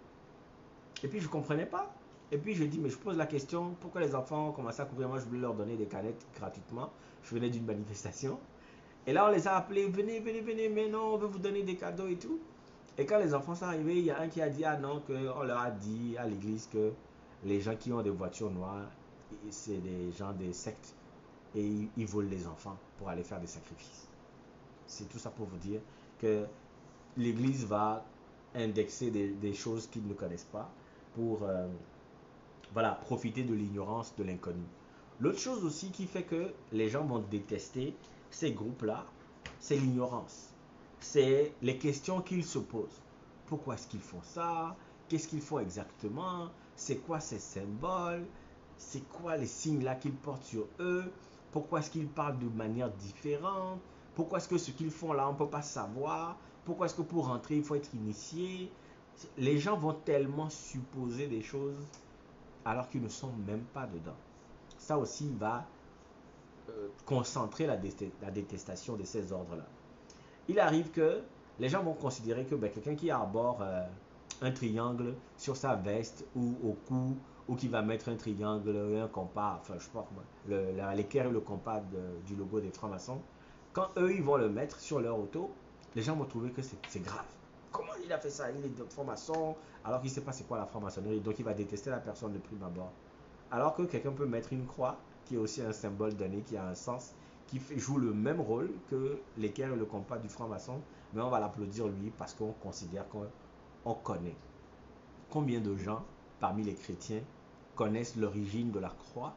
S1: Et puis je ne comprenais pas. Et puis je dis, mais je pose la question, pourquoi les enfants commençaient à courir? Moi, je voulais leur donner des canettes gratuitement. Je venais d'une manifestation. Et là, on les a appelés, venez, mais non, on veut vous donner des cadeaux et tout. Et quand les enfants sont arrivés, il y a un qui a dit, ah non, qu'on leur a dit à l'église que les gens qui ont des voitures noires, c'est des gens des sectes et ils volent les enfants pour aller faire des sacrifices. C'est tout ça pour vous dire que l'Église va indexer des choses qu'ils ne connaissent pas pour voilà, profiter de l'ignorance de l'inconnu. L'autre chose aussi qui fait que les gens vont détester ces groupes-là, c'est l'ignorance. C'est les questions qu'ils se posent. Pourquoi est-ce qu'ils font ça? Qu'est-ce qu'ils font exactement? C'est quoi ces symboles? C'est quoi les signes-là qu'ils portent sur eux? Pourquoi est-ce qu'ils parlent de manière différente? Pourquoi est-ce que ce qu'ils font là, on ne peut pas savoir? Pourquoi est-ce que pour rentrer, il faut être initié? Les gens vont tellement supposer des choses alors qu'ils ne sont même pas dedans. Ça aussi va concentrer la détestation de ces ordres-là. Il arrive que les gens vont considérer que quelqu'un qui arbore un triangle sur sa veste ou au cou, ou qui va mettre un triangle et un compas, enfin je sais pas comment, l'équerre et le compas du logo des francs-maçons, quand eux ils vont le mettre sur leur auto, les gens vont trouver que c'est grave. Comment il a fait ça? Il est de franc-maçon alors qu'il ne sait pas c'est quoi la franc-maçonnerie, donc il va détester la personne de prime abord. Alors que quelqu'un peut mettre une croix, qui est aussi un symbole donné, qui a un sens, qui joue le même rôle que l'équerre et le compas du franc-maçon, mais on va l'applaudir lui parce qu'on considère qu'on connaît. Combien de gens parmi les chrétiens connaissent l'origine de la croix,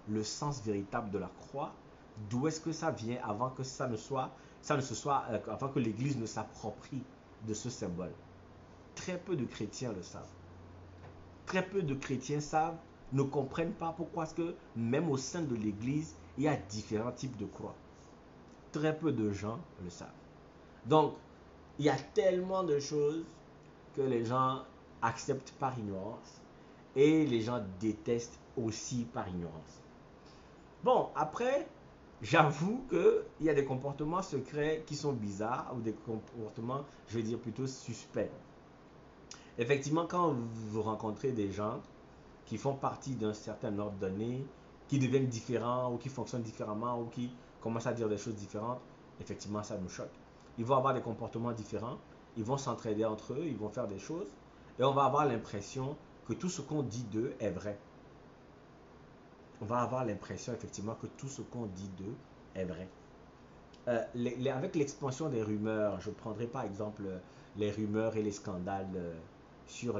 S1: le sens véritable de la croix, d'où est-ce que ça vient avant que avant que l'Église ne s'approprie de ce symbole? Très peu de chrétiens le savent. Très peu de chrétiens savent, ne comprennent pas pourquoi est-ce que même au sein de l'Église, il y a différents types de croix. Très peu de gens le savent. Donc, il y a tellement de choses que les gens acceptent par ignorance et les gens détestent aussi par ignorance. Bon, après, j'avoue qu'il y a des comportements secrets qui sont bizarres ou des comportements, je vais dire plutôt suspects. Effectivement, quand vous rencontrez des gens qui font partie d'un certain ordre donné, qui deviennent différents ou qui fonctionnent différemment ou qui commencent à dire des choses différentes, effectivement, ça nous choque. Ils vont avoir des comportements différents, ils vont s'entraider entre eux, ils vont faire des choses, et on va avoir l'impression que tout ce qu'on dit d'eux est vrai. On va avoir l'impression effectivement que tout ce qu'on dit d'eux est vrai. Avec l'expansion des rumeurs, je prendrai par exemple les rumeurs et les scandales sur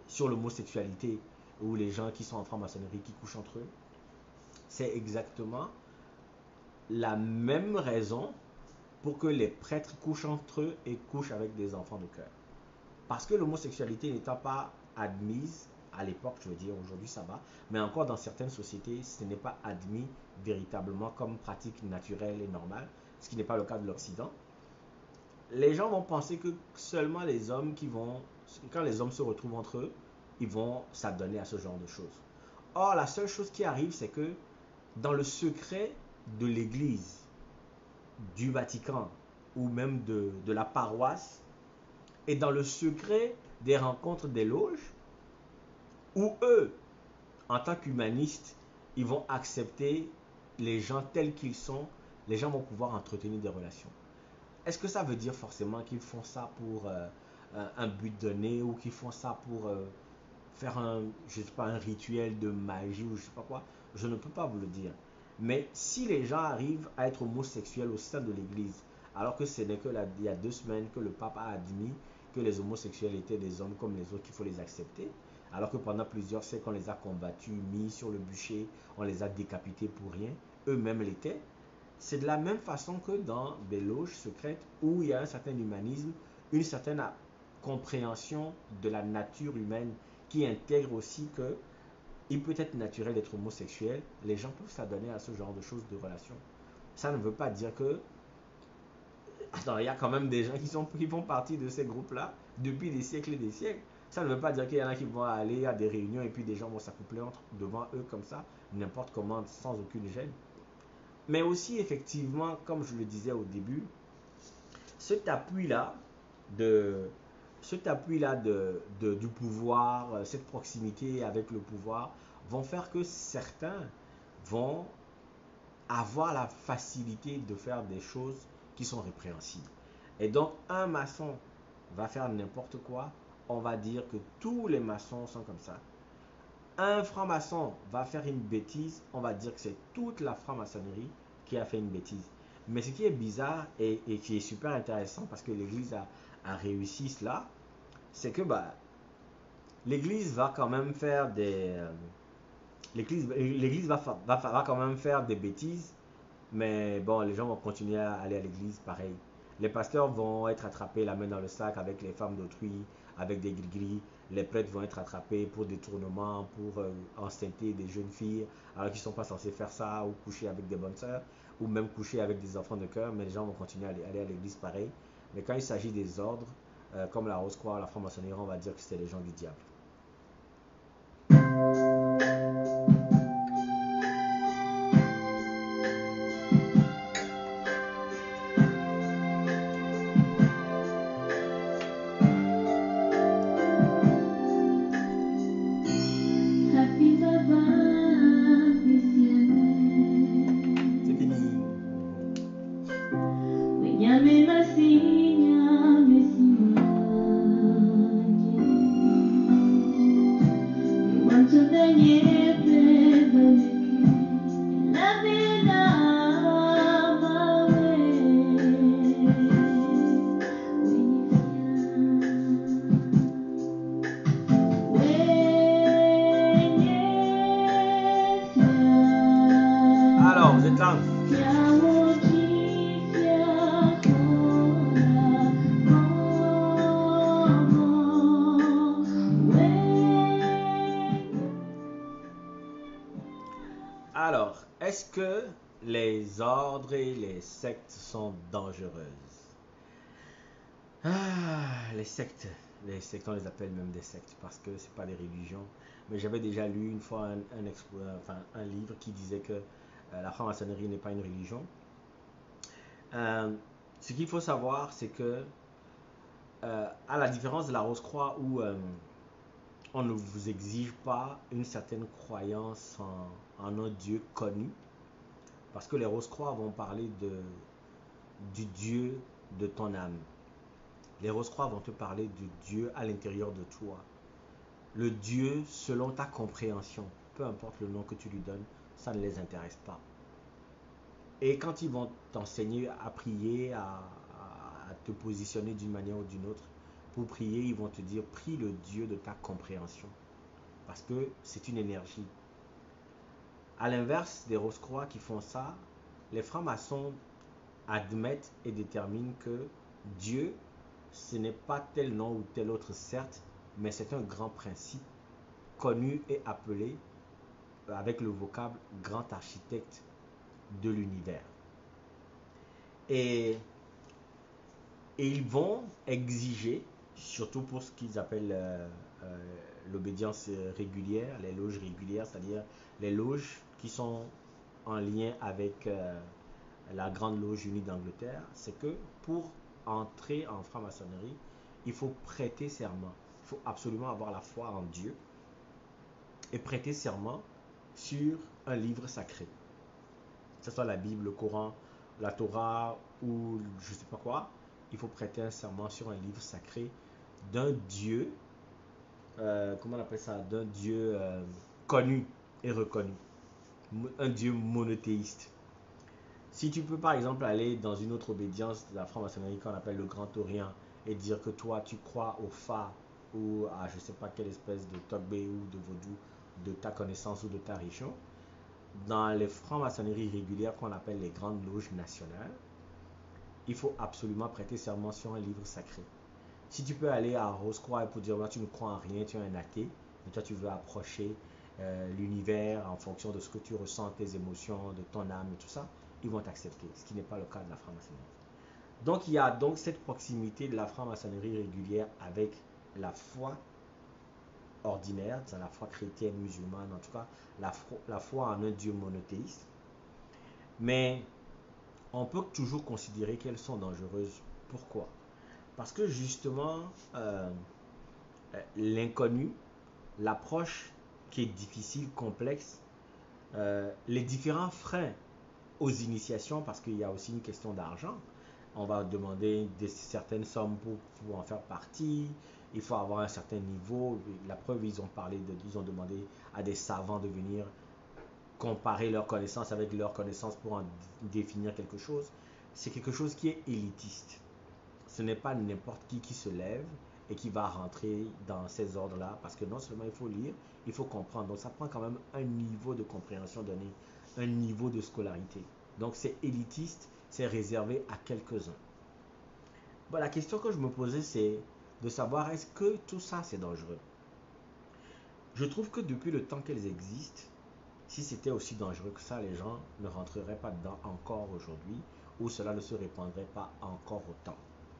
S1: sur l'homosexualité ou les gens qui sont en franc-maçonnerie qui couchent entre eux, c'est exactement la même raison pour que les prêtres couchent entre eux et couchent avec des enfants de cœur. Parce que l'homosexualité n'étant pas admise à l'époque, je veux dire, aujourd'hui ça va, mais encore dans certaines sociétés, ce n'est pas admis véritablement comme pratique naturelle et normale, ce qui n'est pas le cas de l'Occident. Les gens vont penser que seulement les hommes quand les hommes se retrouvent entre eux, ils vont s'adonner à ce genre de choses. Or, la seule chose qui arrive, c'est que dans le secret de l'Église, du Vatican ou même de la paroisse, et dans le secret des rencontres des loges, où eux, en tant qu'humanistes, ils vont accepter les gens tels qu'ils sont, les gens vont pouvoir entretenir des relations. Est-ce que ça veut dire forcément qu'ils font ça pour un but donné ou qu'ils font ça pour faire je sais pas, un rituel de magie ou je sais pas quoi? Je ne peux pas vous le dire. Mais si les gens arrivent à être homosexuels au sein de l'Église, alors que ce n'est il y a 2 semaines que le pape a admis que les homosexuels étaient des hommes comme les autres, qu'il faut les accepter, alors que pendant plusieurs siècles, on les a combattus, mis sur le bûcher, on les a décapités pour rien, eux-mêmes l'étaient. C'est de la même façon que dans des loges secrètes où il y a un certain humanisme, une certaine compréhension de la nature humaine qui intègre aussi que il peut être naturel d'être homosexuel, les gens peuvent s'adonner à ce genre de choses, de relations. Ça ne veut pas dire que... Attends, il y a quand même des gens qui font partie de ces groupes-là depuis des siècles et des siècles. Ça ne veut pas dire qu'il y en a qui vont aller à des réunions et puis des gens vont s'accoupler devant eux comme ça, n'importe comment, sans aucune gêne. Mais aussi, effectivement, comme je le disais au début, cet appui-là de, du pouvoir, cette proximité avec le pouvoir, vont faire que certains vont avoir la facilité de faire des choses qui sont répréhensibles. Et donc, un maçon va faire n'importe quoi on va dire que tous les maçons sont comme ça. Un franc-maçon va faire une bêtise, on va dire que c'est toute la franc-maçonnerie qui a fait une bêtise. Mais ce qui est bizarre et qui est super intéressant parce que l'Église a réussi cela, c'est que l'Église va quand même faire l'Église va quand même faire des bêtises, mais bon, les gens vont continuer à aller à l'église pareil. Les pasteurs vont être attrapés la main dans le sac avec les femmes d'autrui, avec des gris-gris. Les prêtres vont être attrapés pour détournement, pour enceinter des jeunes filles, alors qu'ils ne sont pas censés faire ça, ou coucher avec des bonnes sœurs, ou même coucher avec des enfants de cœur, mais les gens vont continuer à aller à l'église pareil. Mais quand il s'agit des ordres, comme la Rose-Croix, la franc-maçonnerie, on va dire que c'est les gens du diable. C'est fini. Alors, vous êtes là. Alors, est-ce que les ordres et les sectes sont dangereuses? Les sectes, on les appelle même des sectes parce que c'est pas des religions. Mais j'avais déjà lu une fois un livre qui disait que la franc-maçonnerie n'est pas une religion. Ce qu'il faut savoir, c'est que à la différence de la Rose-Croix où on ne vous exige pas une certaine croyance en un Dieu connu, parce que les Rose-Croix vont parler du Dieu de ton âme. Les Rose-Croix vont te parler du Dieu à l'intérieur de toi. Le Dieu selon ta compréhension. Peu importe le nom que tu lui donnes, ça ne les intéresse pas. Et quand ils vont t'enseigner à prier, à te positionner d'une manière ou d'une autre, pour prier, ils vont te dire, prie le Dieu de ta compréhension. Parce que c'est une énergie. À l'inverse des Rose-Croix qui font ça, les francs-maçons admettent et déterminent que Dieu, ce n'est pas tel nom ou tel autre, certes, mais c'est un grand principe connu et appelé avec le vocable grand architecte de l'univers. Et ils vont exiger, surtout pour ce qu'ils appellent l'obédience régulière, les loges régulières, c'est-à-dire les loges qui sont en lien avec la Grande Loge Unie d'Angleterre, c'est que pour entrer en franc-maçonnerie, il faut prêter serment. Il faut absolument avoir la foi en Dieu et prêter serment sur un livre sacré. Que ce soit la Bible, le Coran, la Torah ou je ne sais pas quoi, il faut prêter un serment sur un livre sacré d'un Dieu, comment on appelle ça, d'un Dieu connu et reconnu, un Dieu monothéiste. Si tu peux par exemple aller dans une autre obédience de la franc-maçonnerie qu'on appelle le Grand Orient et dire que toi tu crois au Fa ou à je ne sais pas quelle espèce de Togbe ou de Vaudou de ta connaissance ou de ta région, dans les francs-maçonneries régulières qu'on appelle les grandes loges nationales, il faut absolument prêter serment sur un livre sacré. Si tu peux aller à Rose-Croix pour dire tu ne crois en rien, tu es un athée, mais toi tu veux approcher l'univers en fonction de ce que tu ressens, tes émotions, de ton âme et tout ça, ils vont t'accepter, ce qui n'est pas le cas de la franc-maçonnerie. Donc il y a donc cette proximité de la franc-maçonnerie régulière avec la foi ordinaire, c'est la foi chrétienne, musulmane, en tout cas la foi en un Dieu monothéiste. Mais on peut toujours considérer qu'elles sont dangereuses. Pourquoi? Parce que justement, l'inconnu, l'approche qui est difficile, complexe, les différents freins aux initiations, parce qu'il y a aussi une question d'argent. On va demander certaines sommes pour en faire partie. il faut avoir un certain niveau. La preuve, ils ont demandé à des savants de venir comparer leurs connaissances avec leurs connaissances pour en définir quelque chose. C'est quelque chose qui est élitiste. Ce n'est pas n'importe qui se lève et qui va rentrer dans ces ordres-là, parce que non seulement il faut lire, il faut comprendre. Donc ça prend quand même un niveau de compréhension donné, un niveau de scolarité. Donc c'est élitiste, c'est réservé à quelques-uns. Bon, la question que je me posais, c'est de savoir est-ce que tout ça c'est dangereux. Je trouve que depuis le temps qu'elles existent, si c'était aussi dangereux que ça, les gens ne rentreraient pas dedans encore aujourd'hui, ou cela ne se répandrait pas encore autant.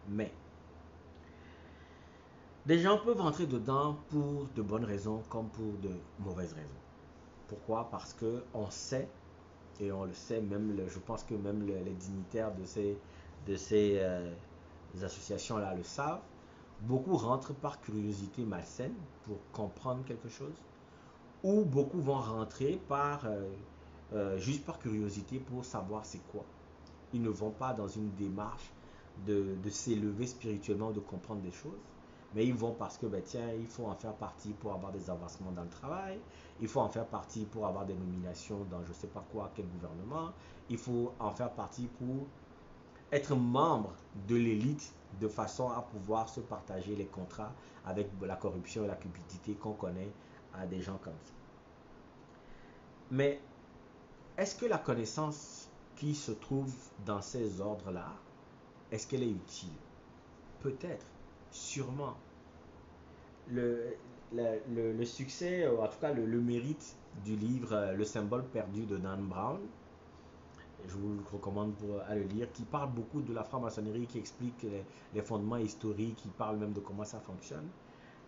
S1: Mais des gens peuvent rentrer dedans pour de bonnes raisons comme pour de mauvaises raisons. Pourquoi? Parce que on sait, et on le sait, je pense que même les dignitaires de ces associations-là le savent, beaucoup rentrent par curiosité malsaine pour comprendre quelque chose, ou beaucoup vont rentrer juste par curiosité pour savoir c'est quoi. Ils ne vont pas dans une démarche de s'élever spirituellement, de comprendre des choses, mais ils vont parce que, ben, tiens, il faut en faire partie pour avoir des avancements dans le travail, il faut en faire partie pour avoir des nominations dans je ne sais pas quoi, quel gouvernement, il faut en faire partie pour être membre de l'élite de façon à pouvoir se partager les contrats avec la corruption et la cupidité qu'on connaît à des gens comme ça. Mais est-ce que la connaissance qui se trouve dans ces ordres-là, est-ce qu'elle est utile? Peut-être, sûrement. Le, le succès, en tout cas le mérite du livre Le symbole perdu de Dan Brown, je vous le recommande à le lire, qui parle beaucoup de la franc-maçonnerie, qui explique les fondements historiques, qui parle même de comment ça fonctionne,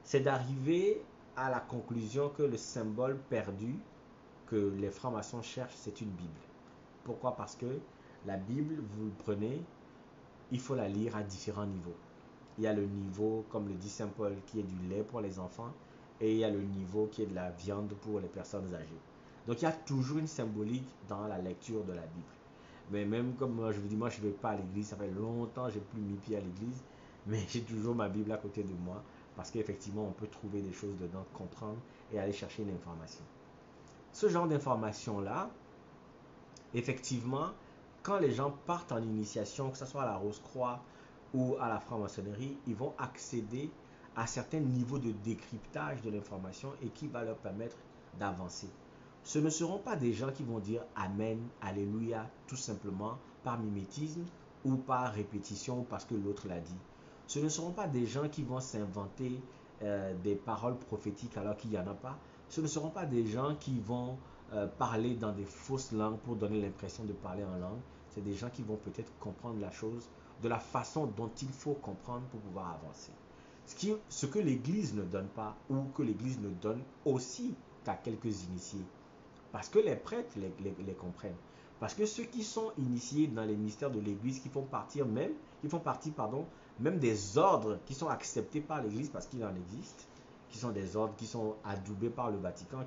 S1: c'est d'arriver à la conclusion que le symbole perdu que les francs-maçons cherchent, c'est une Bible. Pourquoi? Parce que la Bible, vous le prenez, il faut la lire à différents niveaux. Il y a le niveau, comme le dit Saint Paul, qui est du lait pour les enfants, et il y a le niveau qui est de la viande pour les personnes âgées. Donc il y a toujours une symbolique dans la lecture de la Bible. Mais même comme moi, je vous dis, moi je ne vais pas à l'église, ça fait longtemps que je n'ai plus mis pied à l'église, mais j'ai toujours ma Bible à côté de moi, parce qu'effectivement on peut trouver des choses dedans, comprendre et aller chercher une information. Ce genre d'information-là, effectivement, quand les gens partent en initiation, que ce soit à la Rose-Croix ou à la franc-maçonnerie, ils vont accéder à certains niveaux de décryptage de l'information et qui va leur permettre d'avancer. Ce ne seront pas des gens qui vont dire Amen, Alléluia, tout simplement par mimétisme ou par répétition parce que l'autre l'a dit. Ce ne seront pas des gens qui vont s'inventer des paroles prophétiques alors qu'il n'y en a pas. Ce ne seront pas des gens qui vont parler dans des fausses langues pour donner l'impression de parler en langue. C'est des gens qui vont peut-être comprendre la chose de la façon dont il faut comprendre pour pouvoir avancer. Ce que l'Église ne donne pas, ou que l'Église ne donne aussi qu'à quelques initiés. Parce que les prêtres les comprennent. Parce que ceux qui sont initiés dans les mystères de l'Église, qui font partie même des ordres qui sont acceptés par l'Église, parce qu'il en existe, qui sont des ordres qui sont adoubés par le Vatican,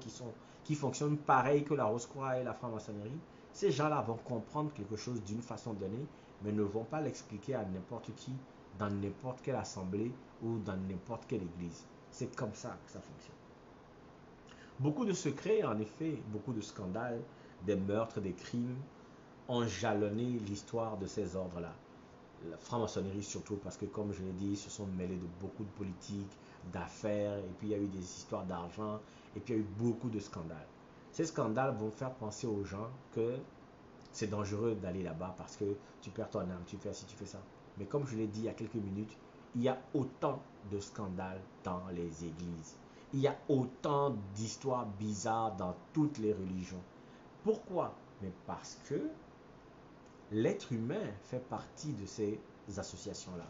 S1: qui fonctionnent pareil que la Rose-Croix et la franc-maçonnerie, ces gens-là vont comprendre quelque chose d'une façon donnée, mais ne vont pas l'expliquer à n'importe qui, dans n'importe quelle assemblée ou dans n'importe quelle église. C'est comme ça que ça fonctionne. Beaucoup de secrets, en effet, beaucoup de scandales, des meurtres, des crimes ont jalonné l'histoire de ces ordres-là. La franc-maçonnerie surtout, parce que comme je l'ai dit, ils se sont mêlés de beaucoup de politiques, d'affaires, et puis il y a eu des histoires d'argent, et puis il y a eu beaucoup de scandales. Ces scandales vont faire penser aux gens que c'est dangereux d'aller là-bas parce que tu perds ton âme, tu fais ci, tu fais ça. Mais comme je l'ai dit il y a quelques minutes, il y a autant de scandales dans les églises. Il y a autant d'histoires bizarres dans toutes les religions. Pourquoi? Mais parce que l'être humain fait partie de ces associations-là.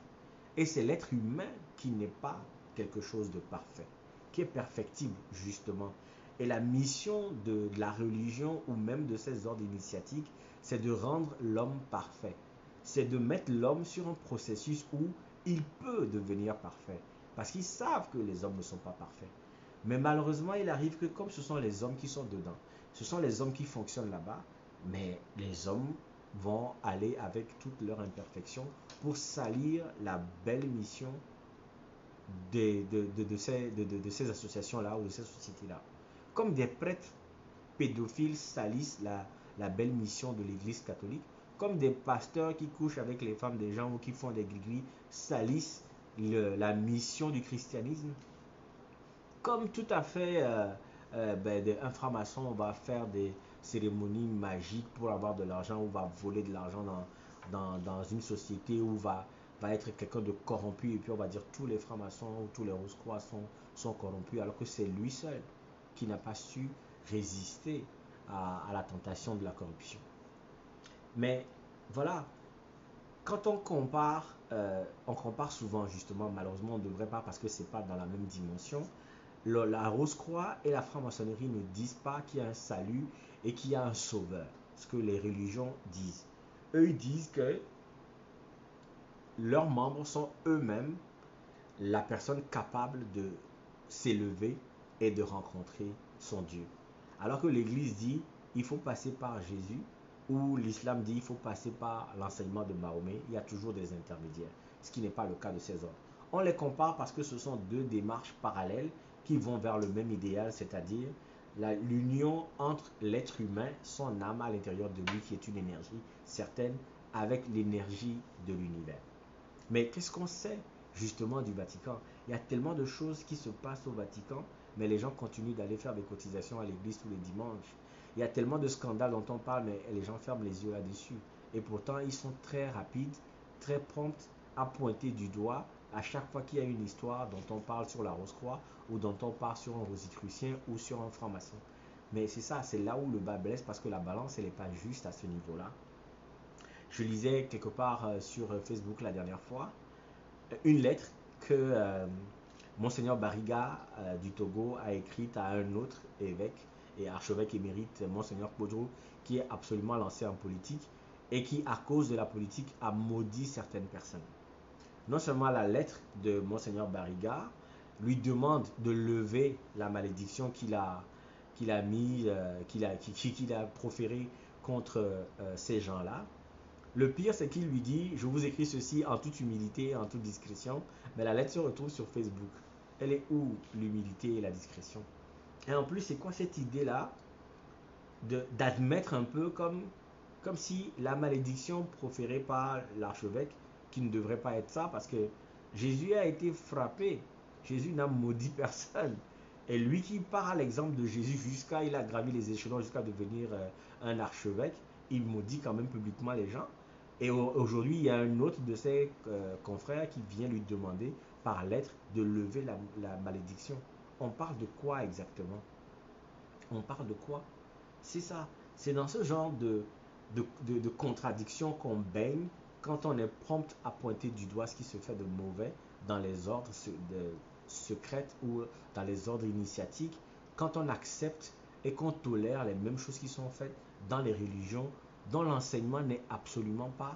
S1: Et c'est l'être humain qui n'est pas quelque chose de parfait, qui est perfectible, justement. Et la mission de la religion ou même de ces ordres initiatiques, c'est de rendre l'homme parfait. C'est de mettre l'homme sur un processus où il peut devenir parfait. Parce qu'ils savent que les hommes ne sont pas parfaits. Mais malheureusement, il arrive que comme ce sont les hommes qui sont dedans, ce sont les hommes qui fonctionnent là-bas, mais les hommes vont aller avec toute leur imperfection pour salir la belle mission de ces associations-là ou de ces sociétés-là. Comme des prêtres pédophiles salissent la belle mission de l'Église catholique, comme des pasteurs qui couchent avec les femmes des gens ou qui font des gris salissent la mission du christianisme, comme tout à fait un franc-maçon va faire des cérémonies magiques pour avoir de l'argent ou va voler de l'argent dans une société où va être quelqu'un de corrompu et puis on va dire tous les francs-maçons ou tous les rose-croix sont corrompus alors que c'est lui seul qui n'a pas su résister à la tentation de la corruption. Mais voilà, quand on compare souvent justement, malheureusement on ne devrait pas parce que c'est pas dans la même dimension. La Rose-Croix et la franc-maçonnerie ne disent pas qu'il y a un salut et qu'il y a un sauveur, ce que les religions disent. Eux, ils disent que leurs membres sont eux-mêmes la personne capable de s'élever et de rencontrer son Dieu. Alors que l'Église dit il faut passer par Jésus, ou l'islam dit il faut passer par l'enseignement de Mahomet, il y a toujours des intermédiaires, ce qui n'est pas le cas de ces ordres. On les compare parce que ce sont deux démarches parallèles qui vont vers le même idéal, c'est-à-dire l'union entre l'être humain, son âme à l'intérieur de lui qui est une énergie certaine, avec l'énergie de l'univers. Mais qu'est-ce qu'on sait justement du Vatican? Il y a tellement de choses qui se passent au Vatican, mais les gens continuent d'aller faire des cotisations à l'église tous les dimanches. Il y a tellement de scandales dont on parle, mais les gens ferment les yeux là-dessus. Et pourtant, ils sont très rapides, très prompts à pointer du doigt à chaque fois qu'il y a une histoire dont on parle sur la Rose-Croix ou dont on parle sur un rosicrucien ou sur un franc-maçon. Mais c'est ça, c'est là où le bas blesse parce que la balance, elle n'est pas juste à ce niveau-là. Je lisais quelque part sur Facebook la dernière fois une lettre que Monseigneur Barriga du Togo a écrite à un autre évêque et archevêque émérite, Monseigneur Podro, qui est absolument lancé en politique et qui, à cause de la politique, a maudit certaines personnes. Non seulement la lettre de Monseigneur Barriga lui demande de lever la malédiction qu'il a proférée contre ces gens-là. Le pire, c'est qu'il lui dit, je vous écris ceci en toute humilité et en toute discrétion, mais la lettre se retrouve sur Facebook. Elle est où l'humilité et la discrétion? Et en plus, c'est quoi cette idée-là d'admettre un peu comme si la malédiction proférée par l'archevêque, qui ne devrait pas être ça, parce que Jésus a été frappé, Jésus n'a maudit personne. Et lui qui part à l'exemple de Jésus jusqu'à, il a gravi les échelons jusqu'à devenir un archevêque, il maudit quand même publiquement les gens. Et aujourd'hui, il y a un autre de ses confrères qui vient lui demander par lettre de lever la malédiction. On parle de quoi exactement? On parle de quoi? C'est ça. C'est dans ce genre de contradiction qu'on baigne quand on est prompt à pointer du doigt ce qui se fait de mauvais dans les ordres secrets ou dans les ordres initiatiques, quand on accepte et qu'on tolère les mêmes choses qui sont faites dans les religions dont l'enseignement n'est absolument pas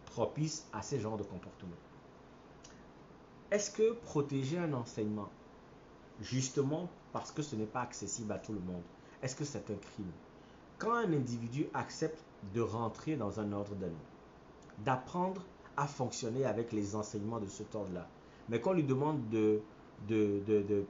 S1: propice à ces genres de comportements. Est-ce que protéger un enseignement, justement parce que ce n'est pas accessible à tout le monde, est-ce que c'est un crime? Quand un individu accepte de rentrer dans un ordre donné, d'apprendre à fonctionner avec les enseignements de cet ordre-là, mais qu'on lui demande de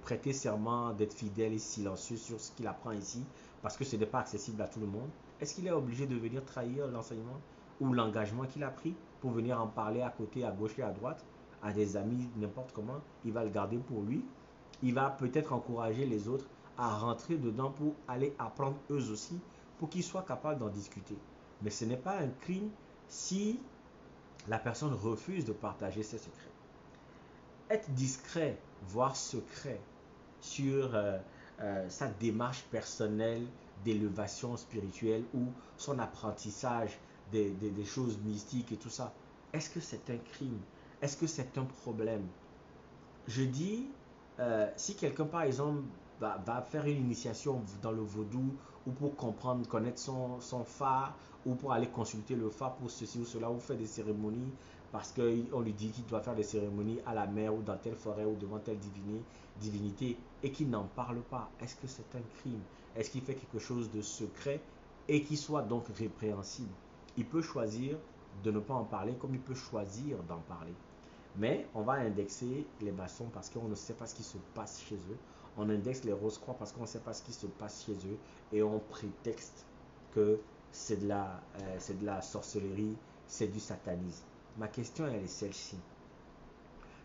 S1: prêter serment, d'être fidèle et silencieux sur ce qu'il apprend ici, parce que ce n'est pas accessible à tout le monde, est-ce qu'il est obligé de venir trahir l'enseignement ou l'engagement qu'il a pris pour venir en parler à côté, à gauche et à droite, à des amis, n'importe comment? Il va le garder pour lui. Il va peut-être encourager les autres à rentrer dedans pour aller apprendre eux aussi, pour qu'ils soient capables d'en discuter. Mais ce n'est pas un crime si la personne refuse de partager ses secrets. Être discret, voire secret, sur sa démarche personnelle d'élévation spirituelle ou son apprentissage des choses mystiques et tout ça, est-ce que c'est un crime? Est-ce que c'est un problème? Je dis, si quelqu'un par exemple va faire une initiation dans le vaudou ou pour comprendre, connaître son phare ou pour aller consulter le phare pour ceci ou cela ou faire des cérémonies parce qu'on lui dit qu'il doit faire des cérémonies à la mer ou dans telle forêt ou devant telle divinité et qu'il n'en parle pas, est-ce que c'est un crime? Est-ce qu'il fait quelque chose de secret et qui soit donc répréhensible? Il peut choisir de ne pas en parler comme il peut choisir d'en parler. Mais on va indexer les maçons parce qu'on ne sait pas ce qui se passe chez eux. On indexe les Rose-Croix parce qu'on ne sait pas ce qui se passe chez eux. Et on prétexte que c'est de la sorcellerie, c'est du satanisme. Ma question, elle est celle-ci.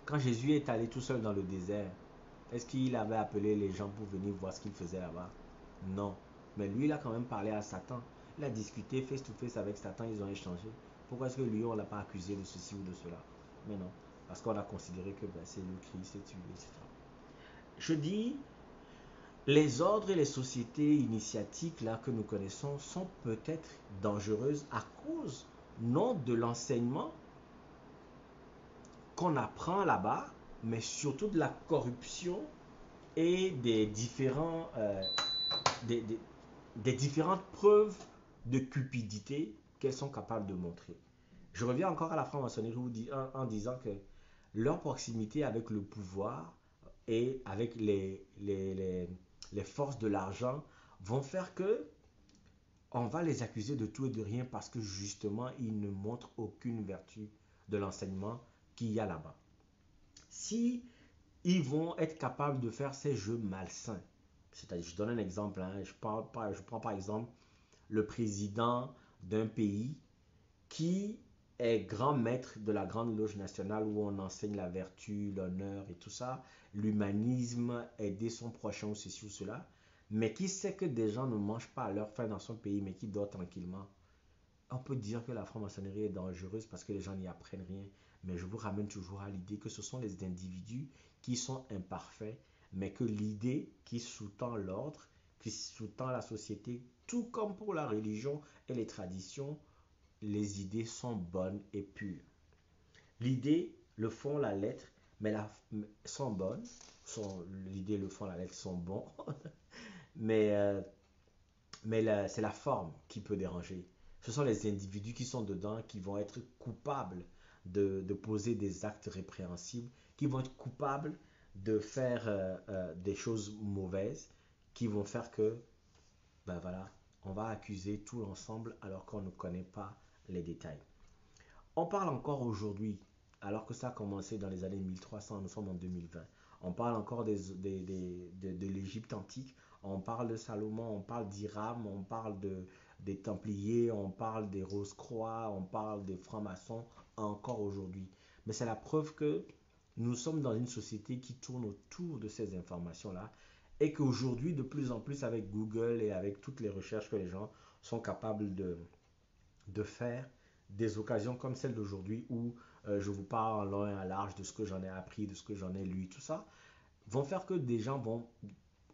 S1: Quand Jésus est allé tout seul dans le désert, est-ce qu'il avait appelé les gens pour venir voir ce qu'il faisait là-bas? Non. Mais lui, il a quand même parlé à Satan. Il a discuté face to face avec Satan, ils ont échangé. Pourquoi est-ce que lui, on ne l'a pas accusé de ceci ou de cela? Mais non. Parce qu'on a considéré que ben, c'est le Christ, c'est tué, etc. Je dis, les ordres et les sociétés initiatiques là que nous connaissons sont peut-être dangereuses à cause non de l'enseignement qu'on apprend là-bas, mais surtout de la corruption et des, des- des différentes preuves de cupidité qu'elles sont capables de montrer. Je reviens encore à la franc-maçonnerie en disant que leur proximité avec le pouvoir et avec les forces de l'argent vont faire que on va les accuser de tout et de rien parce que justement, ils ne montrent aucune vertu de l'enseignement qu'il y a là-bas. Si ils vont être capables de faire ces jeux malsains, c'est-à-dire, je donne un exemple, hein, je prends par exemple le président d'un pays qui est grand maître de la Grande Loge nationale où on enseigne la vertu, l'honneur et tout ça, l'humanisme, aider son prochain ou ceci ou cela, mais qui sait que des gens ne mangent pas à leur faim dans son pays, mais qui dorment tranquillement. On peut dire que la franc-maçonnerie est dangereuse parce que les gens n'y apprennent rien, mais je vous ramène toujours à l'idée que ce sont les individus qui sont imparfaits, mais que l'idée qui sous-tend l'ordre, qui sous-tend la société, tout comme pour la religion et les traditions, les idées sont bonnes et pures. L'idée, le fond, la lettre, mais sont bonnes. L'idée, le fond, la lettre sont bons. mais c'est la forme qui peut déranger. Ce sont les individus qui sont dedans qui vont être coupables de poser des actes répréhensibles, qui vont être coupables de faire des choses mauvaises, qui vont faire que, ben voilà, on va accuser tout l'ensemble alors qu'on ne connaît pas les détails. On parle encore aujourd'hui, alors que ça a commencé dans les années 1300, nous sommes en 2020. On parle encore de l'Égypte antique, on parle de Salomon, on parle d'Hiram, on parle des Templiers, on parle des Rose-Croix, on parle des francs-maçons encore aujourd'hui. Mais c'est la preuve que nous sommes dans une société qui tourne autour de ces informations-là et qu'aujourd'hui, de plus en plus avec Google et avec toutes les recherches que les gens sont capables de faire, des occasions comme celle d'aujourd'hui où je vous parle en long et en large de ce que j'en ai appris, de ce que j'en ai lu, tout ça, vont faire que des gens vont,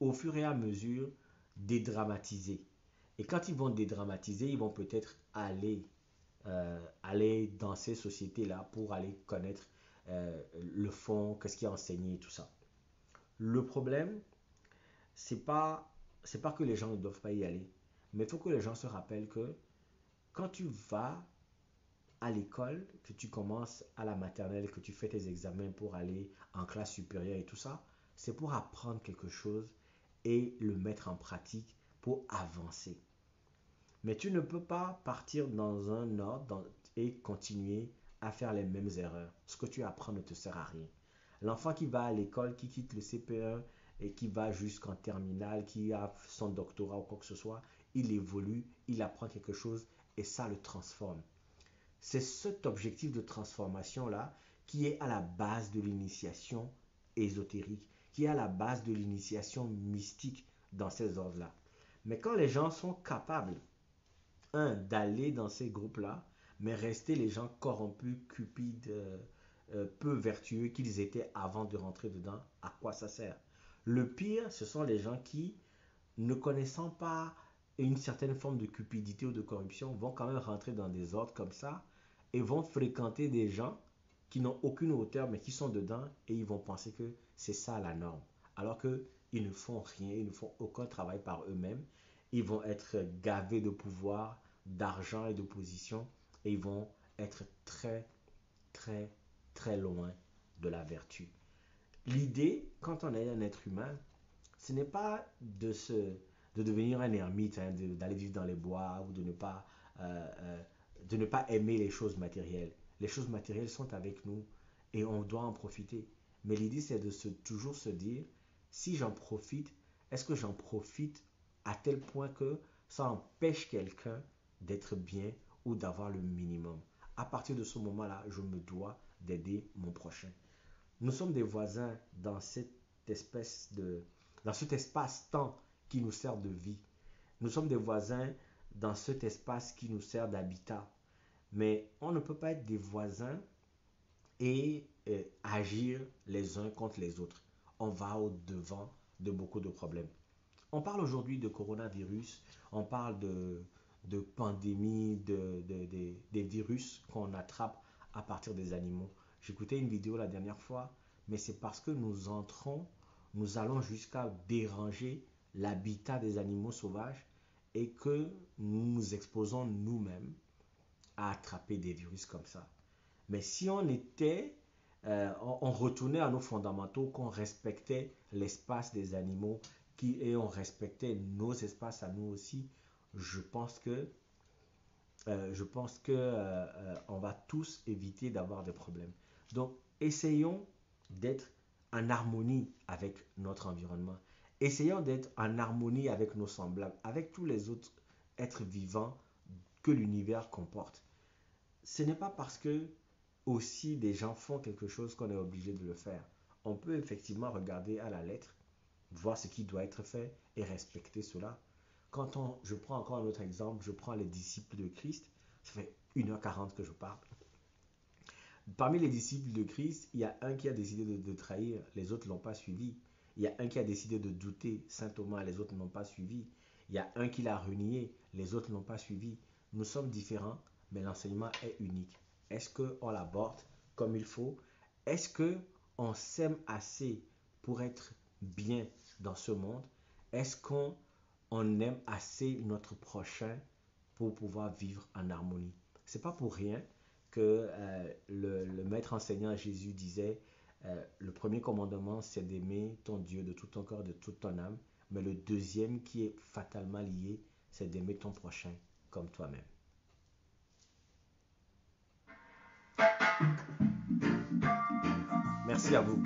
S1: au fur et à mesure, dédramatiser. Et quand ils vont dédramatiser, ils vont peut-être aller dans ces sociétés-là pour aller connaître le fond, qu'est-ce qui est enseigné et tout ça. Le problème, c'est pas que les gens ne doivent pas y aller, mais il faut que les gens se rappellent que quand tu vas à l'école, que tu commences à la maternelle, que tu fais tes examens pour aller en classe supérieure et tout ça, c'est pour apprendre quelque chose et le mettre en pratique pour avancer. Mais tu ne peux pas partir dans un ordre et continuer à faire les mêmes erreurs. Ce que tu apprends ne te sert à rien. L'enfant qui va à l'école, qui quitte le CP1 et qui va jusqu'en terminale, qui a son doctorat ou quoi que ce soit, il évolue, il apprend quelque chose et ça le transforme. C'est cet objectif de transformation-là qui est à la base de l'initiation ésotérique, qui est à la base de l'initiation mystique dans ces ordres-là. Mais quand les gens sont capables, d'aller dans ces groupes-là, mais rester les gens corrompus, cupides, peu vertueux qu'ils étaient avant de rentrer dedans, à quoi ça sert? Le pire, ce sont les gens qui, ne connaissant pas une certaine forme de cupidité ou de corruption, vont quand même rentrer dans des ordres comme ça et vont fréquenter des gens qui n'ont aucune hauteur mais qui sont dedans et ils vont penser que c'est ça la norme. Alors qu'ils ne font rien, ils ne font aucun travail par eux-mêmes. Ils vont être gavés de pouvoir, d'argent et de position et ils vont être très, très, très loin de la vertu. L'idée, quand on est un être humain, ce n'est pas de devenir un ermite, hein, d'aller vivre dans les bois ou de ne pas aimer les choses matérielles. Les choses matérielles sont avec nous
S2: et on doit en profiter. Mais l'idée, c'est de toujours se dire, si j'en profite, est-ce que j'en profite à tel point que ça empêche quelqu'un d'être bien ou d'avoir le minimum? À partir de ce moment-là, je me dois d'aider mon prochain. Nous sommes des voisins dans dans cet espace-temps qui nous sert de vie. Nous sommes des voisins dans cet espace qui nous sert d'habitat. Mais on ne peut pas être des voisins et agir les uns contre les autres. On va au-devant de beaucoup de problèmes. On parle aujourd'hui de coronavirus, on parle de pandémie, des virus qu'on attrape à partir des animaux. J'écoutais une vidéo la dernière fois, mais c'est parce que nous allons jusqu'à déranger l'habitat des animaux sauvages et que nous nous exposons nous-mêmes à attraper des virus comme ça. Mais si on retournait à nos fondamentaux, qu'on respectait l'espace des animaux et on respectait nos espaces à nous aussi, je pense que on va tous éviter d'avoir des problèmes. Donc, essayons d'être en harmonie avec notre environnement. Essayons d'être en harmonie avec nos semblables, avec tous les autres êtres vivants que l'univers comporte. Ce n'est pas parce que aussi des gens font quelque chose qu'on est obligé de le faire. On peut effectivement regarder à la lettre, voir ce qui doit être fait et respecter cela. Je prends encore un autre exemple, je prends les disciples de Christ, ça fait 1h40 que je parle. Parmi les disciples de Christ, il y a un qui a décidé de trahir, les autres ne l'ont pas suivi. Il y a un qui a décidé de douter, Saint Thomas, les autres n'ont pas suivi. Il y a un qui l'a renié, les autres n'ont pas suivi. Nous sommes différents, mais l'enseignement est unique. Est-ce qu'on l'aborde comme il faut? Est-ce qu'on s'aime assez pour être bien dans ce monde? Est-ce qu'on aime assez notre prochain pour pouvoir vivre en harmonie? C'est pas pour rien que le maître enseignant Jésus disait le premier commandement, c'est d'aimer ton Dieu de tout ton corps, de toute ton âme. Mais le deuxième qui est fatalement lié, c'est d'aimer ton prochain comme toi-même. Merci à vous.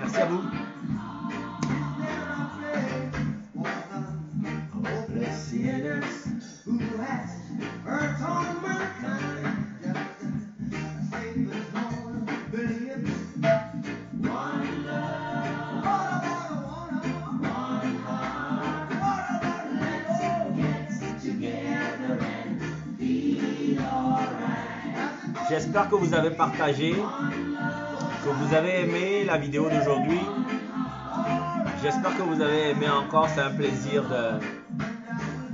S2: Merci à vous. J'espère que vous avez partagé, que vous avez aimé la vidéo d'aujourd'hui. J'espère que vous avez aimé encore. C'est un plaisir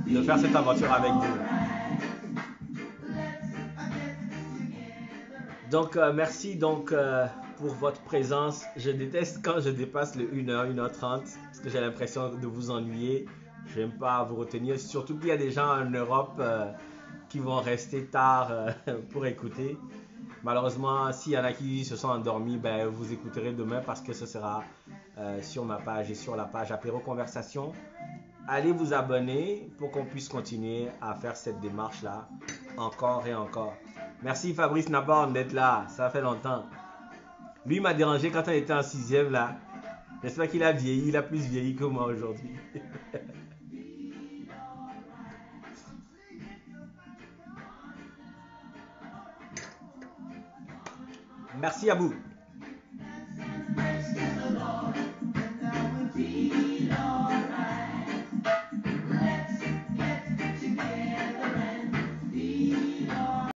S2: de faire cette aventure avec vous. Donc, merci pour votre présence. Je déteste quand je dépasse le 1h, 1h30 parce que j'ai l'impression de vous ennuyer. Je n'aime pas vous retenir, surtout qu'il y a des gens en Europe qui vont rester tard pour écouter. Malheureusement, s'il y en a qui se sont endormis, ben, vous écouterez demain parce que ce sera sur ma page et sur la page Apéro Conversation. Allez vous abonner pour qu'on puisse continuer à faire cette démarche-là encore et encore. Merci Fabrice Naborn d'être là, ça fait longtemps. Lui m'a dérangé quand on était en 6e là. J'espère qu'il a vieilli, il a plus vieilli que moi aujourd'hui. Merci à vous.